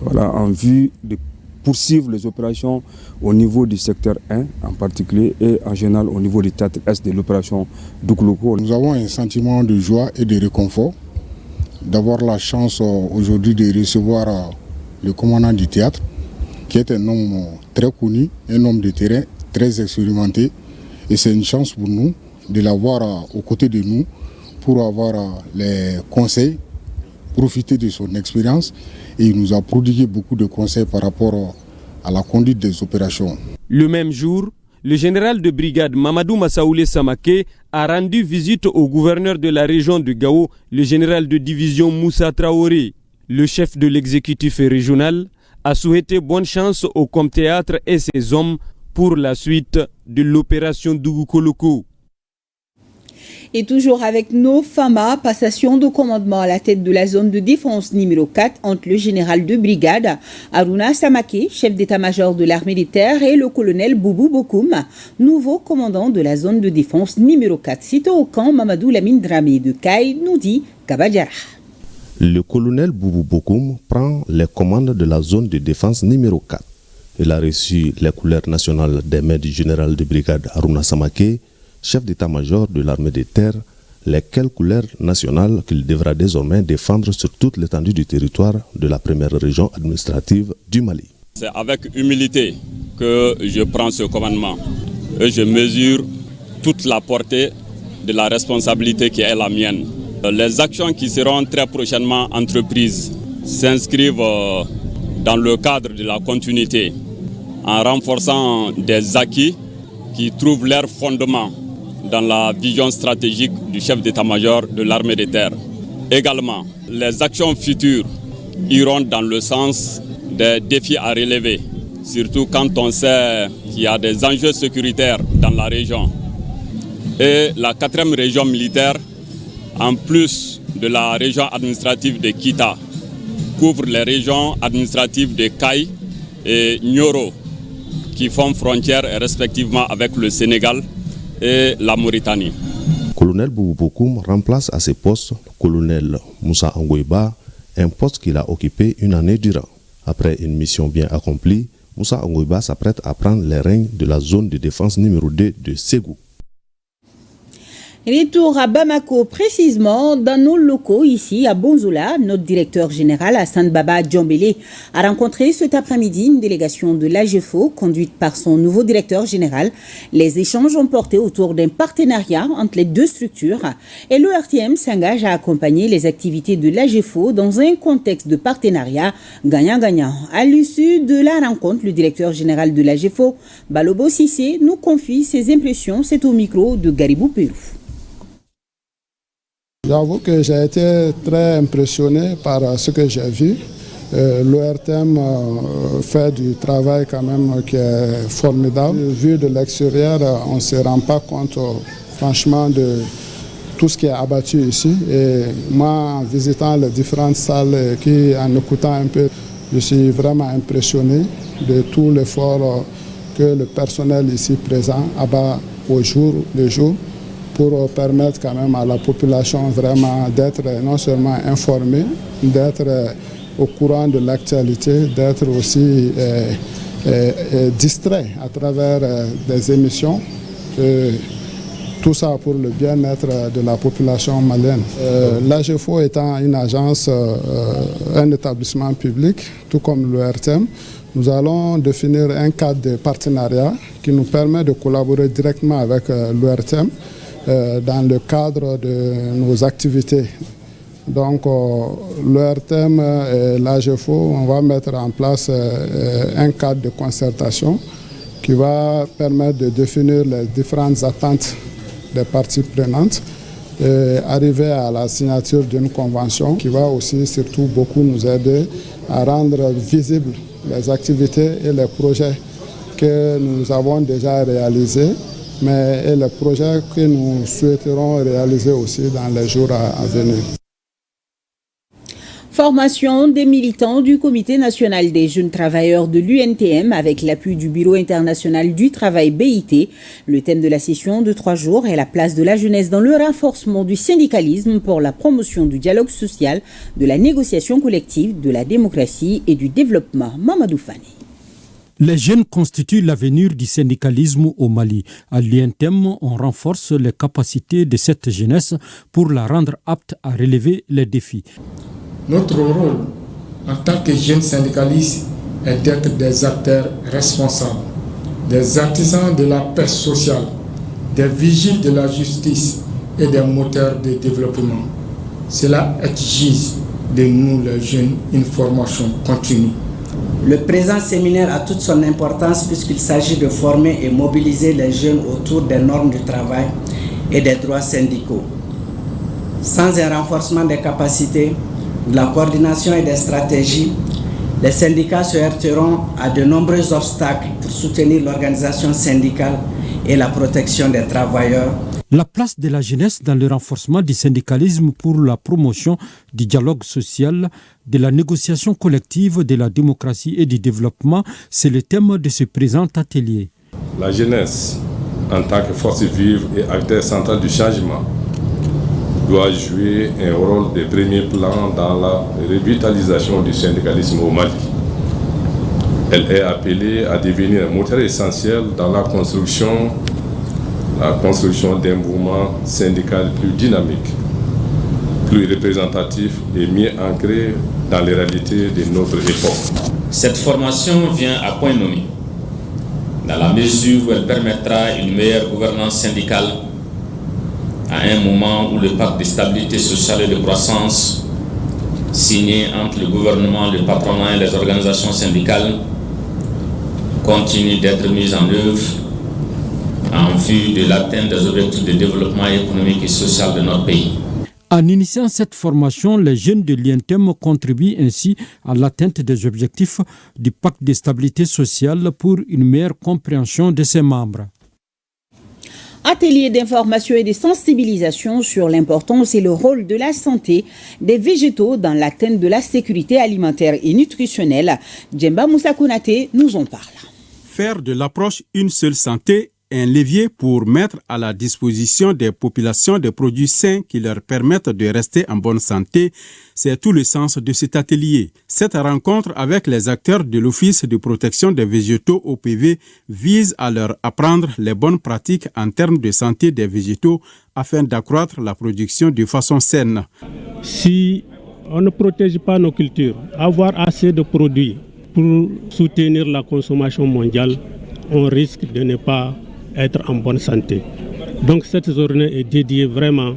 voilà, en vue de poursuivre les opérations au niveau du secteur 1 en particulier et en général au niveau du théâtre Est de l'opération Dougoukoloko. Nous avons un sentiment de joie et de réconfort d'avoir la chance aujourd'hui de recevoir le commandant du théâtre, qui est un homme très connu, un homme de terrain très expérimenté. Et c'est une chance pour nous de l'avoir aux côtés de nous pour avoir les conseils, profiter de son expérience. Et il nous a prodigué beaucoup de conseils par rapport à la conduite des opérations. Le même jour, le général de brigade Mamadou Massaoulé Samaké a rendu visite au gouverneur de la région de Gao, le général de division Moussa Traoré. Le chef de l'exécutif régional a souhaité bonne chance au com-théâtre et ses hommes pour la suite de l'opération Dougoukoloko. Et toujours avec nos FAMA, passation de commandement à la tête de la zone de défense numéro 4 entre le général de brigade Aruna Samaké, chef d'état-major de l'armée de terre, et le colonel Boubou Bokoum, nouveau commandant de la zone de défense numéro 4. Cité au camp Mamadou Lamine Dramé de Kaï, nous dit Kabadjara. Le colonel Boubou Bokoum prend les commandes de la zone de défense numéro 4. Il a reçu les couleurs nationales des mains du général de brigade Aruna Samaké, chef d'état-major de l'armée de terre, les quelques couleurs nationales qu'il devra désormais défendre sur toute l'étendue du territoire de la première région administrative du Mali. C'est avec humilité que je prends ce commandement et je mesure toute la portée de la responsabilité qui est la mienne. Les actions qui seront très prochainement entreprises s'inscrivent dans le cadre de la continuité en renforçant des acquis qui trouvent leur fondement dans la vision stratégique du chef d'état-major de l'armée de terre. Également, les actions futures iront dans le sens des défis à relever, surtout quand on sait qu'il y a des enjeux sécuritaires dans la région. Et la 4e région militaire, en plus de la région administrative de Kita, couvre les régions administratives de Kaï et Nioro, qui font frontière respectivement avec le Sénégal et la Mauritanie. Le colonel Boubou Bokoum remplace à ce poste le colonel Moussa Angoiba, un poste qu'il a occupé une année durant. Après une mission bien accomplie, Moussa Angoiba s'apprête à prendre les règnes de la zone de défense numéro 2 de Ségou. Retour à Bamako, précisément dans nos locaux ici à Bonzoula. Notre directeur général Hassan Baba Djambélé a rencontré cet après-midi une délégation de l'AGEFO conduite par son nouveau directeur général. Les échanges ont porté autour d'un partenariat entre les deux structures et le RTM s'engage à accompagner les activités de l'AGEFO dans un contexte de partenariat gagnant-gagnant. À l'issue de la rencontre, le directeur général de l'AGEFO, Balobo Sissé, nous confie ses impressions. C'est au micro de Garibou Pérou. J'avoue que j'ai été très impressionné par ce que j'ai vu. L'ORTM fait du travail quand même qui est formidable. Vu de l'extérieur, on ne se rend pas compte franchement de tout ce qui est abattu ici. Et moi, en visitant les différentes salles et en écoutant un peu, je suis vraiment impressionné de tout l'effort que le personnel ici présent abat au jour le jour, pour permettre quand même à la population vraiment d'être non seulement informée, d'être au courant de l'actualité, d'être aussi distrait à travers des émissions. Tout ça pour le bien-être de la population malienne. L'AGEFO étant une agence, un établissement public, tout comme le RTM, nous allons définir un cadre de partenariat qui nous permet de collaborer directement avec l'ORTM dans le cadre de nos activités. Donc l'ORTM et l'AGEFO, on va mettre en place un cadre de concertation qui va permettre de définir les différentes attentes des parties prenantes et arriver à la signature d'une convention qui va aussi surtout beaucoup nous aider à rendre visibles les activités et les projets que nous avons déjà réalisés, mais et les projets que nous souhaiterons réaliser aussi dans les jours à venir. Formation des militants du Comité national des jeunes travailleurs de l'UNTM avec l'appui du Bureau international du travail BIT. Le thème de la session de 3 jours est la place de la jeunesse dans le renforcement du syndicalisme pour la promotion du dialogue social, de la négociation collective, de la démocratie et du développement. Mamadou Fani. Les jeunes constituent l'avenir du syndicalisme au Mali. À l'UNTM, on renforce les capacités de cette jeunesse pour la rendre apte à relever les défis. Notre rôle en tant que jeunes syndicalistes est d'être des acteurs responsables, des artisans de la paix sociale, des vigiles de la justice et des moteurs de développement. Cela exige de nous les jeunes une formation continue. Le présent séminaire a toute son importance puisqu'il s'agit de former et mobiliser les jeunes autour des normes du travail et des droits syndicaux. Sans un renforcement des capacités, de la coordination et des stratégies, les syndicats se heurteront à de nombreux obstacles pour soutenir l'organisation syndicale et la protection des travailleurs. La place de la jeunesse dans le renforcement du syndicalisme pour la promotion du dialogue social, de la négociation collective, de la démocratie et du développement, c'est le thème de ce présent atelier. La jeunesse, en tant que force vive et acteur central du changement, doit jouer un rôle de premier plan dans la revitalisation du syndicalisme au Mali. Elle est appelée à devenir un moteur essentiel dans la construction la construction d'un mouvement syndical plus dynamique, plus représentatif et mieux ancré dans les réalités de notre époque. Cette formation vient à point nommé, dans la mesure où elle permettra une meilleure gouvernance syndicale à un moment où le pacte de stabilité sociale et de croissance signé entre le gouvernement, le patronat et les organisations syndicales continue d'être mis en œuvre en vue de l'atteinte des objectifs de développement économique et social de notre pays. En initiant cette formation, les jeunes de l'INTEM contribuent ainsi à l'atteinte des objectifs du pacte de stabilité sociale pour une meilleure compréhension de ses membres. Atelier d'information et de sensibilisation sur l'importance et le rôle de la santé des végétaux dans l'atteinte de la sécurité alimentaire et nutritionnelle. Djemba Moussa Konaté nous en parle. Faire de l'approche une seule santé un levier pour mettre à la disposition des populations des produits sains qui leur permettent de rester en bonne santé, c'est tout le sens de cet atelier. Cette rencontre avec les acteurs de l'Office de protection des végétaux OPV vise à leur apprendre les bonnes pratiques en termes de santé des végétaux afin d'accroître la production de façon saine. Si on ne protège pas nos cultures, avoir assez de produits pour soutenir la consommation mondiale, on risque de ne pas être en bonne santé. Donc cette journée est dédiée vraiment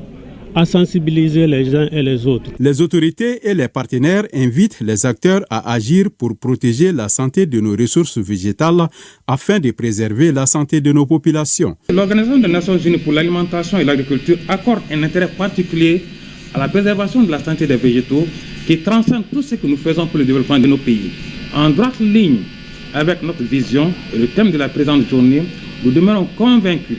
à sensibiliser les uns et les autres. Les autorités et les partenaires invitent les acteurs à agir pour protéger la santé de nos ressources végétales afin de préserver la santé de nos populations. L'Organisation des Nations Unies pour l'alimentation et l'agriculture accorde un intérêt particulier à la préservation de la santé des végétaux qui transcende tout ce que nous faisons pour le développement de nos pays. En droite ligne avec notre vision et le thème de la présente journée, nous demeurons convaincus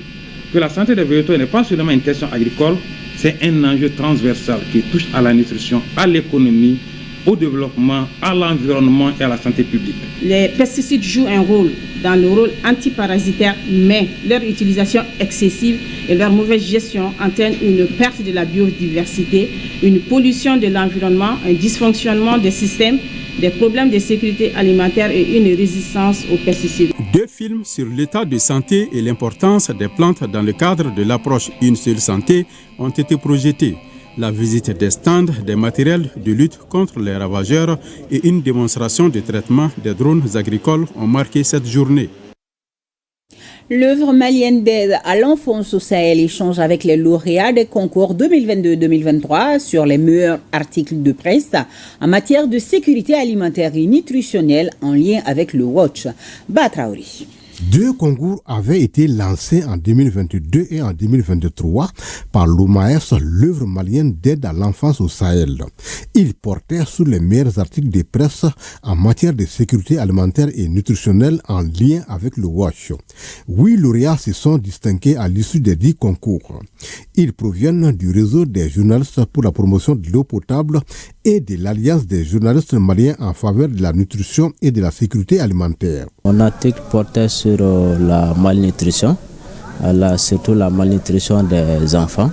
que la santé des végétaux n'est pas seulement une question agricole, c'est un enjeu transversal qui touche à la nutrition, à l'économie, au développement, à l'environnement et à la santé publique. Les pesticides jouent un rôle dans le rôle antiparasitaire, mais leur utilisation excessive et leur mauvaise gestion entraînent une perte de la biodiversité, une pollution de l'environnement, un dysfonctionnement des systèmes, des problèmes de sécurité alimentaire et une résistance aux pesticides. 2 films sur l'état de santé et l'importance des plantes dans le cadre de l'approche Une seule santé ont été projetés. La visite des stands, des matériels de lutte contre les ravageurs et une démonstration de traitement des drones agricoles ont marqué cette journée. L'œuvre malienne d'aide à l'enfance au Sahel échange avec les lauréats des concours 2022-2023 sur les meilleurs articles de presse en matière de sécurité alimentaire et nutritionnelle en lien avec le Watch. Batraouri. 2 concours avaient été lancés en 2022 et en 2023 par l'OMAS, l'œuvre malienne d'aide à l'enfance au Sahel. Ils portaient sur les meilleurs articles de presse en matière de sécurité alimentaire et nutritionnelle en lien avec le WASH. 8 lauréats se sont distingués à l'issue des 10 concours. Ils proviennent du réseau des journalistes pour la promotion de l'eau potable et de l'Alliance des journalistes maliens en faveur de la nutrition et de la sécurité alimentaire. Mon article portait sur la malnutrition, surtout la malnutrition des enfants.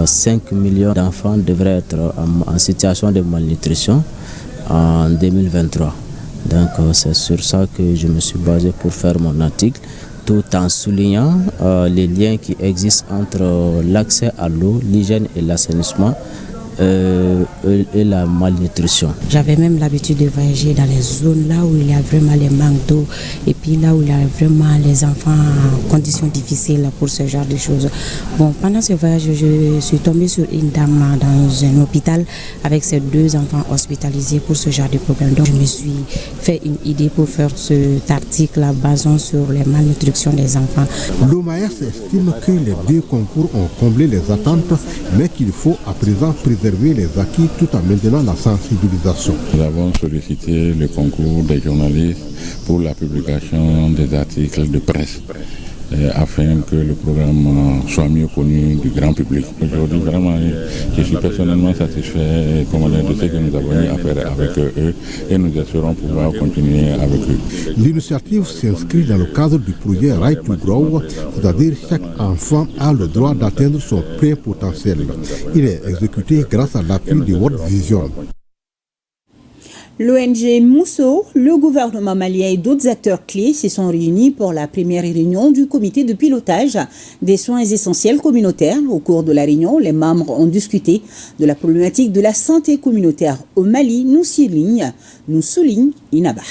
5 millions d'enfants devraient être en situation de malnutrition en 2023. Donc c'est sur ça que je me suis basé pour faire mon article, tout en soulignant les liens qui existent entre l'accès à l'eau, l'hygiène et l'assainissement et la malnutrition. J'avais même l'habitude de voyager dans les zones là où il y a vraiment les manques d'eau et puis là où il y a vraiment les enfants en conditions difficiles pour ce genre de choses. Bon, pendant ce voyage, je suis tombée sur une dame dans un hôpital avec ses 2 enfants hospitalisés pour ce genre de problème. Donc je me suis fait une idée pour faire cet article basant sur les malnutritions des enfants. L'OMAS estime que les 2 concours ont comblé les attentes, mais qu'il faut à présent préserver les acquis tout en maintenant la sensibilisation. Nous avons sollicité le concours des journalistes pour la publication des articles de presse afin que le programme soit mieux connu du grand public. Aujourd'hui, vraiment, je suis personnellement satisfait de ce que nous avons eu à faire avec eux et nous espérons pouvoir continuer avec eux. L'initiative s'inscrit dans le cadre du projet Right to Grow, c'est-à-dire chaque enfant a le droit d'atteindre son plein potentiel. Il est exécuté grâce à l'appui de World Vision. L'ONG Mousso, le gouvernement malien et d'autres acteurs clés se sont réunis pour la première réunion du comité de pilotage des soins essentiels communautaires. Au cours de la réunion, les membres ont discuté de la problématique de la santé communautaire au Mali, nous souligne Inaba.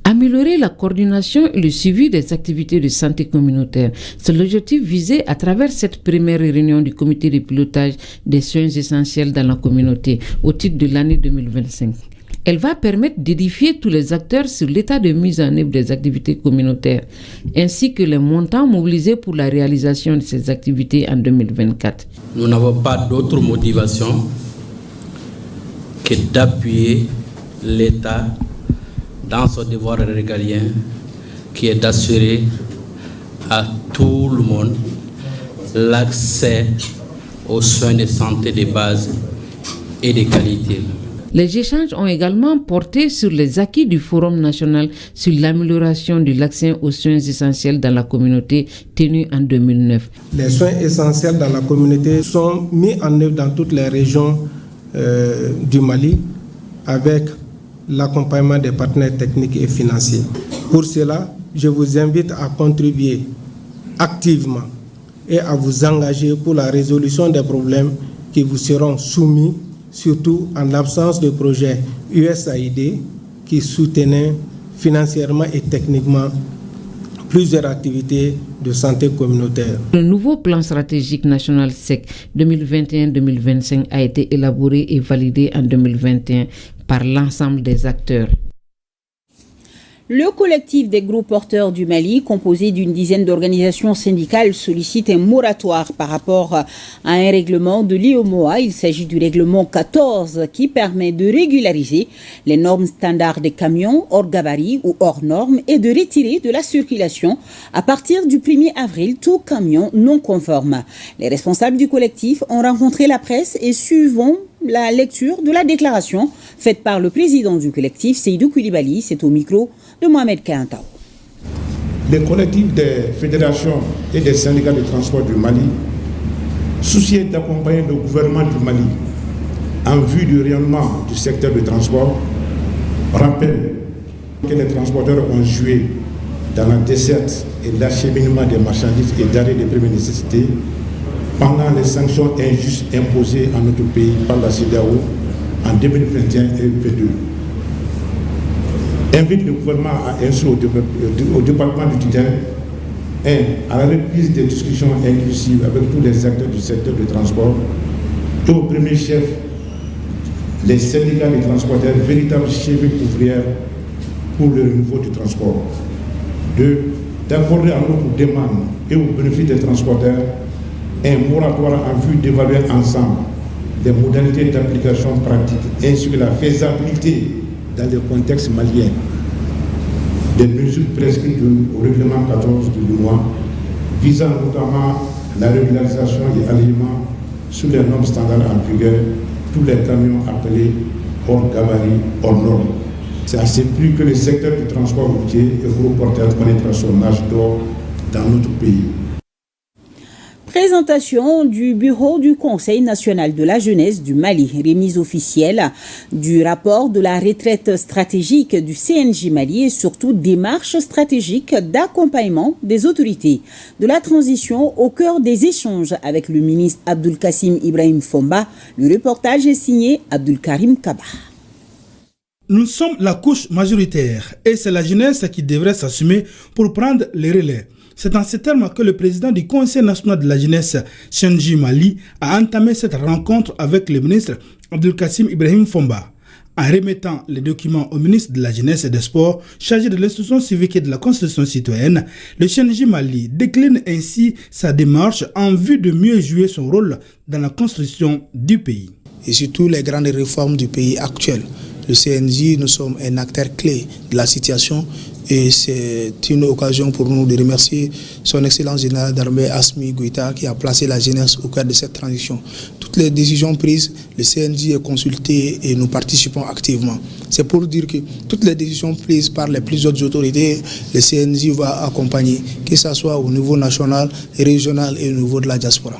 Améliorer la coordination et le suivi des activités de santé communautaire. C'est l'objectif visé à travers cette première réunion du comité de pilotage des soins essentiels dans la communauté au titre de l'année 2025. Elle va permettre d'édifier tous les acteurs sur l'état de mise en œuvre des activités communautaires, ainsi que les montants mobilisés pour la réalisation de ces activités en 2024. Nous n'avons pas d'autre motivation que d'appuyer l'État dans son devoir régalien, qui est d'assurer à tout le monde l'accès aux soins de santé de base et de qualité. Les échanges ont également porté sur les acquis du Forum national sur l'amélioration de l'accès aux soins essentiels dans la communauté tenu en 2009. Les soins essentiels dans la communauté sont mis en œuvre dans toutes les régions du Mali avec l'accompagnement des partenaires techniques et financiers. Pour cela, je vous invite à contribuer activement et à vous engager pour la résolution des problèmes qui vous seront soumis, surtout en l'absence de projets USAID qui soutenaient financièrement et techniquement plusieurs activités de santé communautaire. Le nouveau plan stratégique national SEC 2021-2025 a été élaboré et validé en 2021 par l'ensemble des acteurs. Le collectif des gros porteurs du Mali, composé d'une dizaine d'organisations syndicales, sollicite un moratoire par rapport à un règlement de l'IOMOA. Il s'agit du règlement 14 qui permet de régulariser les normes standards des camions hors gabarit ou hors normes et de retirer de la circulation à partir du 1er avril tout camion non conforme. Les responsables du collectif ont rencontré la presse et suivant la lecture de la déclaration faite par le président du collectif, Seydou Koulibaly, c'est au micro de Mohamed Kantao. Le collectif des fédérations et des syndicats de transport du Mali, soucieux d'accompagner le gouvernement du Mali en vue du rayonnement du secteur du transport, rappelle que les transporteurs ont joué dans la desserte et l'acheminement des marchandises et d'arrêt de première nécessité pendant les sanctions injustes imposées à notre pays par la CEDEAO en 2021 et 2022. Invite le gouvernement à instruire au département du Tidjane à la reprise des discussions inclusives avec tous les acteurs du secteur du transport et au premier chef les syndicats des transporteurs, véritables chefs ouvrières pour le renouveau du transport. 2. D'accorder à notre demande et au bénéfice des transporteurs un moratoire en vue d'évaluer ensemble les modalités d'application pratique ainsi que la faisabilité dans le contexte malien des mesures prescrites au règlement 14 du mois visant notamment la régularisation et alignement sur les normes standards en vigueur tous les camions appelés hors gabarit, hors normes. C'est à ce prix que le secteur du transport routier et gros porteurs connaîtra son âge d'or dans notre pays. Présentation du bureau du Conseil national de la jeunesse du Mali, remise officielle du rapport de la retraite stratégique du CNJ Mali et surtout démarche stratégique d'accompagnement des autorités de la transition au cœur des échanges avec le ministre Abdul Kassim Ibrahim Fomba. Le reportage est signé Abdul Karim Kaba. Nous sommes la couche majoritaire et c'est la jeunesse qui devrait s'assumer pour prendre les relais. C'est dans ces termes que le président du Conseil national de la jeunesse, CNJ Mali, a entamé cette rencontre avec le ministre Abdul Kassim Ibrahim Fomba. En remettant les documents au ministre de la jeunesse et des sports, chargé de l'instruction civique et de la constitution citoyenne, le CNJ Mali décline ainsi sa démarche en vue de mieux jouer son rôle dans la construction du pays. Et surtout les grandes réformes du pays actuel. Le CNJ, nous sommes un acteur clé de la situation et c'est une occasion pour nous de remercier son Excellence générale d'armée Assimi Goïta qui a placé la jeunesse au cœur de cette transition. Toutes les décisions prises, le CNJ est consulté et nous participons activement. C'est pour dire que toutes les décisions prises par les plus hautes autorités, le CNJ va accompagner, que ce soit au niveau national, régional et au niveau de la diaspora.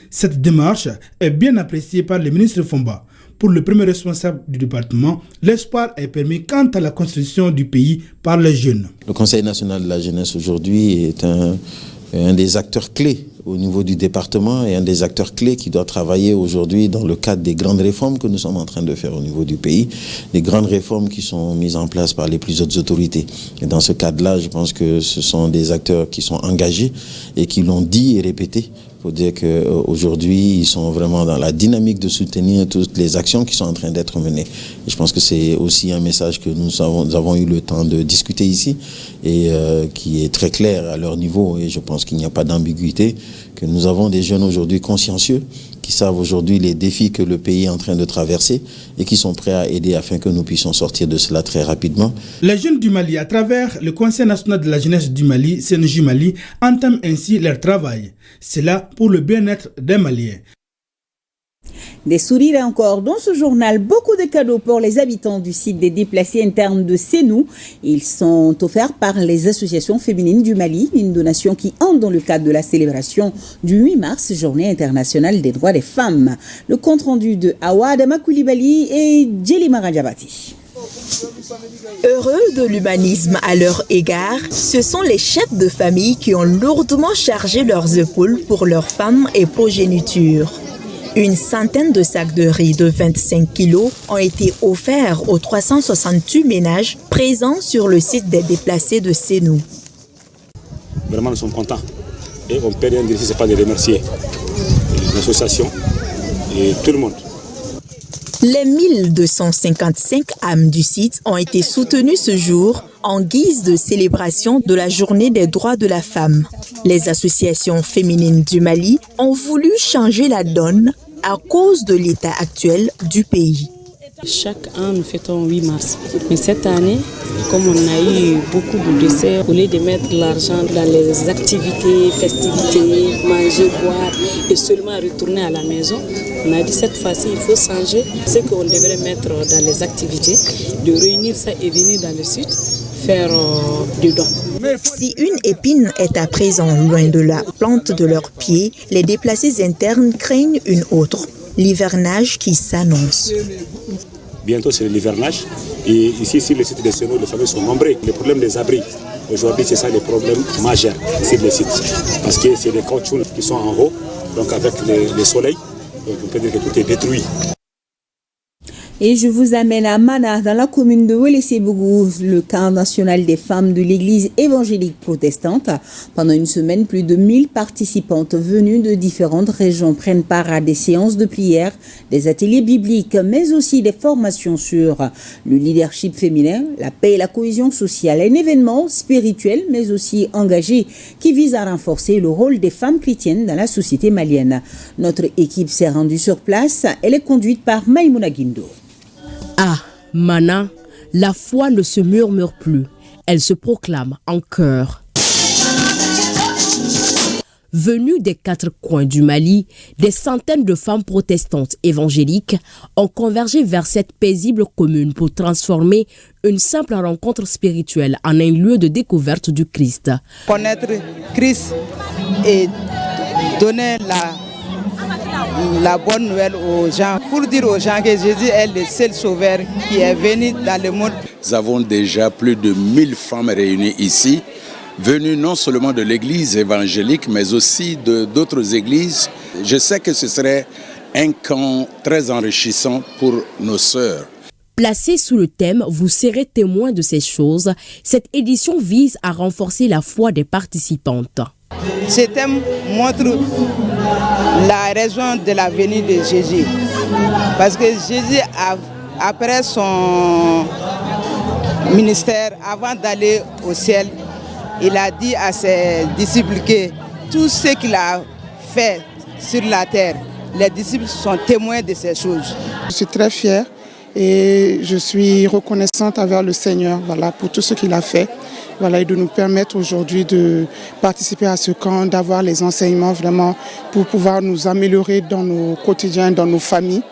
Cette démarche est bien appréciée par le ministre Fomba. Pour le premier responsable du département, l'espoir est permis quant à la constitution du pays par les jeunes. Le Conseil national de la jeunesse aujourd'hui est un des acteurs clés au niveau du département et un des acteurs clés qui doit travailler aujourd'hui dans le cadre des grandes réformes que nous sommes en train de faire au niveau du pays, des grandes réformes qui sont mises en place par les plus hautes autorités. Et dans ce cadre-là, je pense que ce sont des acteurs qui sont engagés et qui l'ont dit et répété pour dire qu'aujourd'hui, ils sont vraiment dans la dynamique de soutenir toutes les actions qui sont en train d'être menées. Et je pense que c'est aussi un message que nous avons eu le temps de discuter ici et qui est très clair à leur niveau. Et je pense qu'il n'y a pas d'ambiguïté, que nous avons des jeunes aujourd'hui consciencieux qui savent aujourd'hui les défis que le pays est en train de traverser et qui sont prêts à aider afin que nous puissions sortir de cela très rapidement. Les jeunes du Mali, à travers le Conseil national de la jeunesse du Mali, CNJ Mali, entament ainsi leur travail. C'est là pour le bien-être des Maliens. Des sourires encore dans ce journal, beaucoup de cadeaux pour les habitants du site des déplacés internes de Sénou. Ils sont offerts par les associations féminines du Mali, une donation qui entre dans le cadre de la célébration du 8 mars, journée internationale des droits des femmes. Le compte rendu de Awa Adama Koulibaly et Djelima Rajabati. Heureux de l'humanisme à leur égard, ce sont les chefs de famille qui ont lourdement chargé leurs épaules pour leurs femmes et progéniture. Une centaine de sacs de riz de 25 kilos ont été offerts aux 368 ménages présents sur le site des déplacés de Sénou. Vraiment, nous sommes contents. Et on ne peut rien dire si ce n'est pas de remercier l'association et tout le monde. Les 1255 âmes du site ont été soutenues ce jour en guise de célébration de la journée des droits de la femme. Les associations féminines du Mali ont voulu changer la donne à cause de l'état actuel du pays. Chaque an, nous fêtons 8 mars. Mais cette année, comme on a eu beaucoup de décès, au lieu de mettre l'argent dans les activités, festivités, manger, boire et seulement retourner à la maison, on a dit cette fois-ci, il faut changer ce qu'on devrait mettre dans les activités, de réunir ça et venir dans le sud, faire du don. Si une épine est à présent loin de la plante de leurs pieds, les déplacés internes craignent une autre, l'hivernage qui s'annonce. Bientôt, c'est l'hivernage. Et ici, sur le site des Sénou, les familles sont nombreux. Le problème des abris, aujourd'hui, c'est ça le problème majeur sur le site. Parce que c'est des caoutchoucs qui sont en haut, donc avec le soleil, donc on peut dire que tout est détruit. Et je vous amène à Mana, dans la commune de Wélé-Sébougou, le camp national des femmes de l'église évangélique protestante. Pendant une semaine, plus de 1000 participantes venues de différentes régions prennent part à des séances de prière, des ateliers bibliques, mais aussi des formations sur le leadership féminin, la paix et la cohésion sociale. Un événement spirituel, mais aussi engagé, qui vise à renforcer le rôle des femmes chrétiennes dans la société malienne. Notre équipe s'est rendue sur place. Elle est conduite par Maïmouna Guindo. À Mana, la foi ne se murmure plus, elle se proclame en chœur. Venues des 4 coins du Mali, des centaines de femmes protestantes évangéliques ont convergé vers cette paisible commune pour transformer une simple rencontre spirituelle en un lieu de découverte du Christ. Connaître Christ et donner la bonne nouvelle aux gens, pour dire aux gens que Jésus est le seul sauveur qui est venu dans le monde. Nous avons déjà plus de 1000 femmes réunies ici, venues non seulement de l'église évangélique, mais aussi d'autres églises. Je sais que ce serait un camp très enrichissant pour nos sœurs. Placée sous le thème « Vous serez témoins de ces choses », cette édition vise à renforcer la foi des participantes. Ce thème montre la raison de la venue de Jésus. Parce que Jésus, après son ministère, avant d'aller au ciel, il a dit à ses disciples que tout ce qu'il a fait sur la terre, les disciples sont témoins de ces choses. Je suis très fière et je suis reconnaissante envers le Seigneur pour tout ce qu'il a fait. Et de nous permettre aujourd'hui de participer à ce camp, d'avoir les enseignements vraiment pour pouvoir nous améliorer dans nos quotidiens, dans nos familles.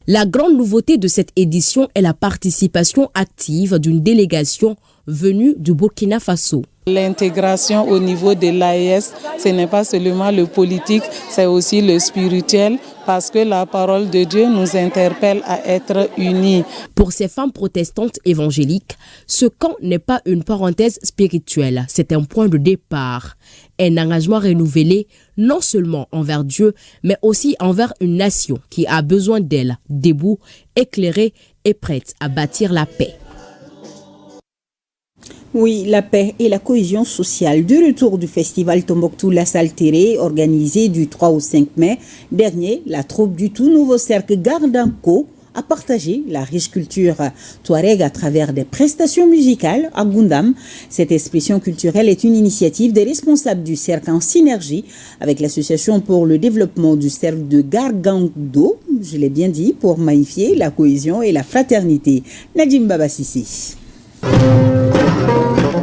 La grande nouveauté de cette édition est la participation active d'une délégation venue du Burkina Faso. L'intégration au niveau de l'AES, ce n'est pas seulement le politique, c'est aussi le spirituel, parce que la parole de Dieu nous interpelle à être unis. Pour ces femmes protestantes évangéliques, ce camp n'est pas une parenthèse spirituelle, c'est un point de départ. Un engagement renouvelé, non seulement envers Dieu, mais aussi envers une nation qui a besoin d'elle, debout, éclairée et prête à bâtir la paix. Oui, la paix et la cohésion sociale. Du retour du festival Tombouctou La Saltéré, organisé du 3 au 5 mai dernier, la troupe du tout nouveau cercle Gardanko a partagé la riche culture touareg à travers des prestations musicales à Goundam. Cette expression culturelle est une initiative des responsables du cercle en synergie avec l'Association pour le développement du cercle de Gargando, je l'ai bien dit, pour magnifier la cohésion et la fraternité. Nadim Baba Sissi.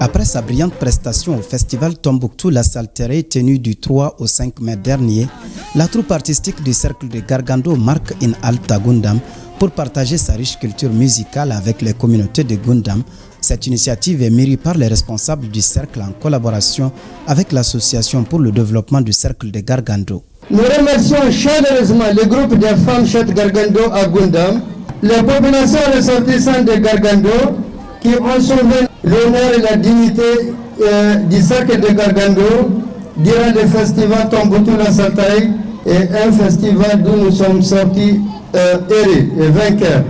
Après sa brillante prestation au festival Tombouctou La Saltéré tenu du 3 au 5 mai dernier, la troupe artistique du cercle de Gargando marque une halte à Goundam pour partager sa riche culture musicale avec les communautés de Goundam. Cette initiative est mûrie par les responsables du cercle en collaboration avec l'Association pour le développement du cercle de Gargando. Nous remercions chaleureusement le groupe des femmes chètes Gargando à Goundam, les populations ressortissantes de Gargando qui ont sauvé l'honneur et la dignité du cercle de Gargando durant le festival Tombouctou La Saltéré, et un festival d'où nous sommes sortis héros et vainqueurs.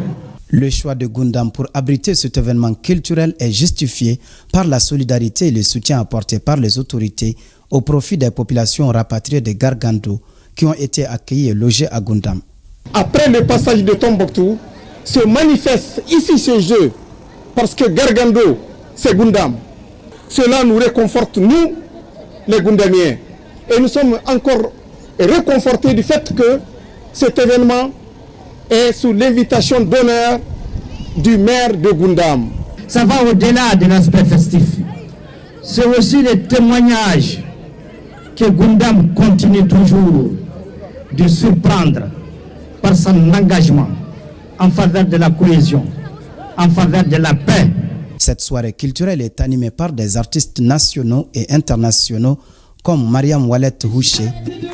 Le choix de Goundam pour abriter cet événement culturel est justifié par la solidarité et le soutien apporté par les autorités au profit des populations rapatriées de Gargando qui ont été accueillies et logées à Goundam. Après le passage de Tombouctou, se manifeste ici ce jeu parce que Gargando, c'est Goundam. Cela nous réconforte, nous, les Goundamiens. Et nous sommes encore réconfortés du fait que cet événement est sous l'invitation d'honneur du maire de Goundam. Ça va au-delà de l'aspect festif. C'est aussi le témoignage que Goundam continue toujours de surprendre par son engagement en faveur de la cohésion, en faveur de la paix. Cette soirée culturelle est animée par des artistes nationaux et internationaux comme Mariam Wallet Houché,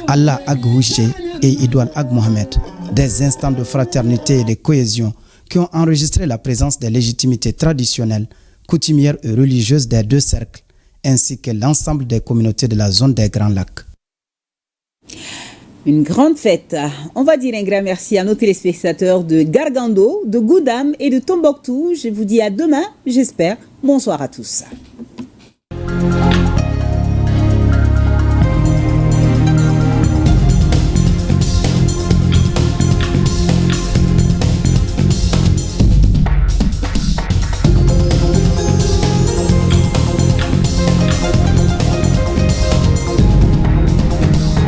Allah Ag Houché et Idoual Ag Mohamed. Des instants de fraternité et de cohésion qui ont enregistré la présence des légitimités traditionnelles, coutumières et religieuses des deux cercles, ainsi que l'ensemble des communautés de la zone des Grands Lacs. Une grande fête. On va dire un grand merci à nos téléspectateurs de Gargando, de Goundam et de Tombouctou. Je vous dis à demain, j'espère. Bonsoir à tous.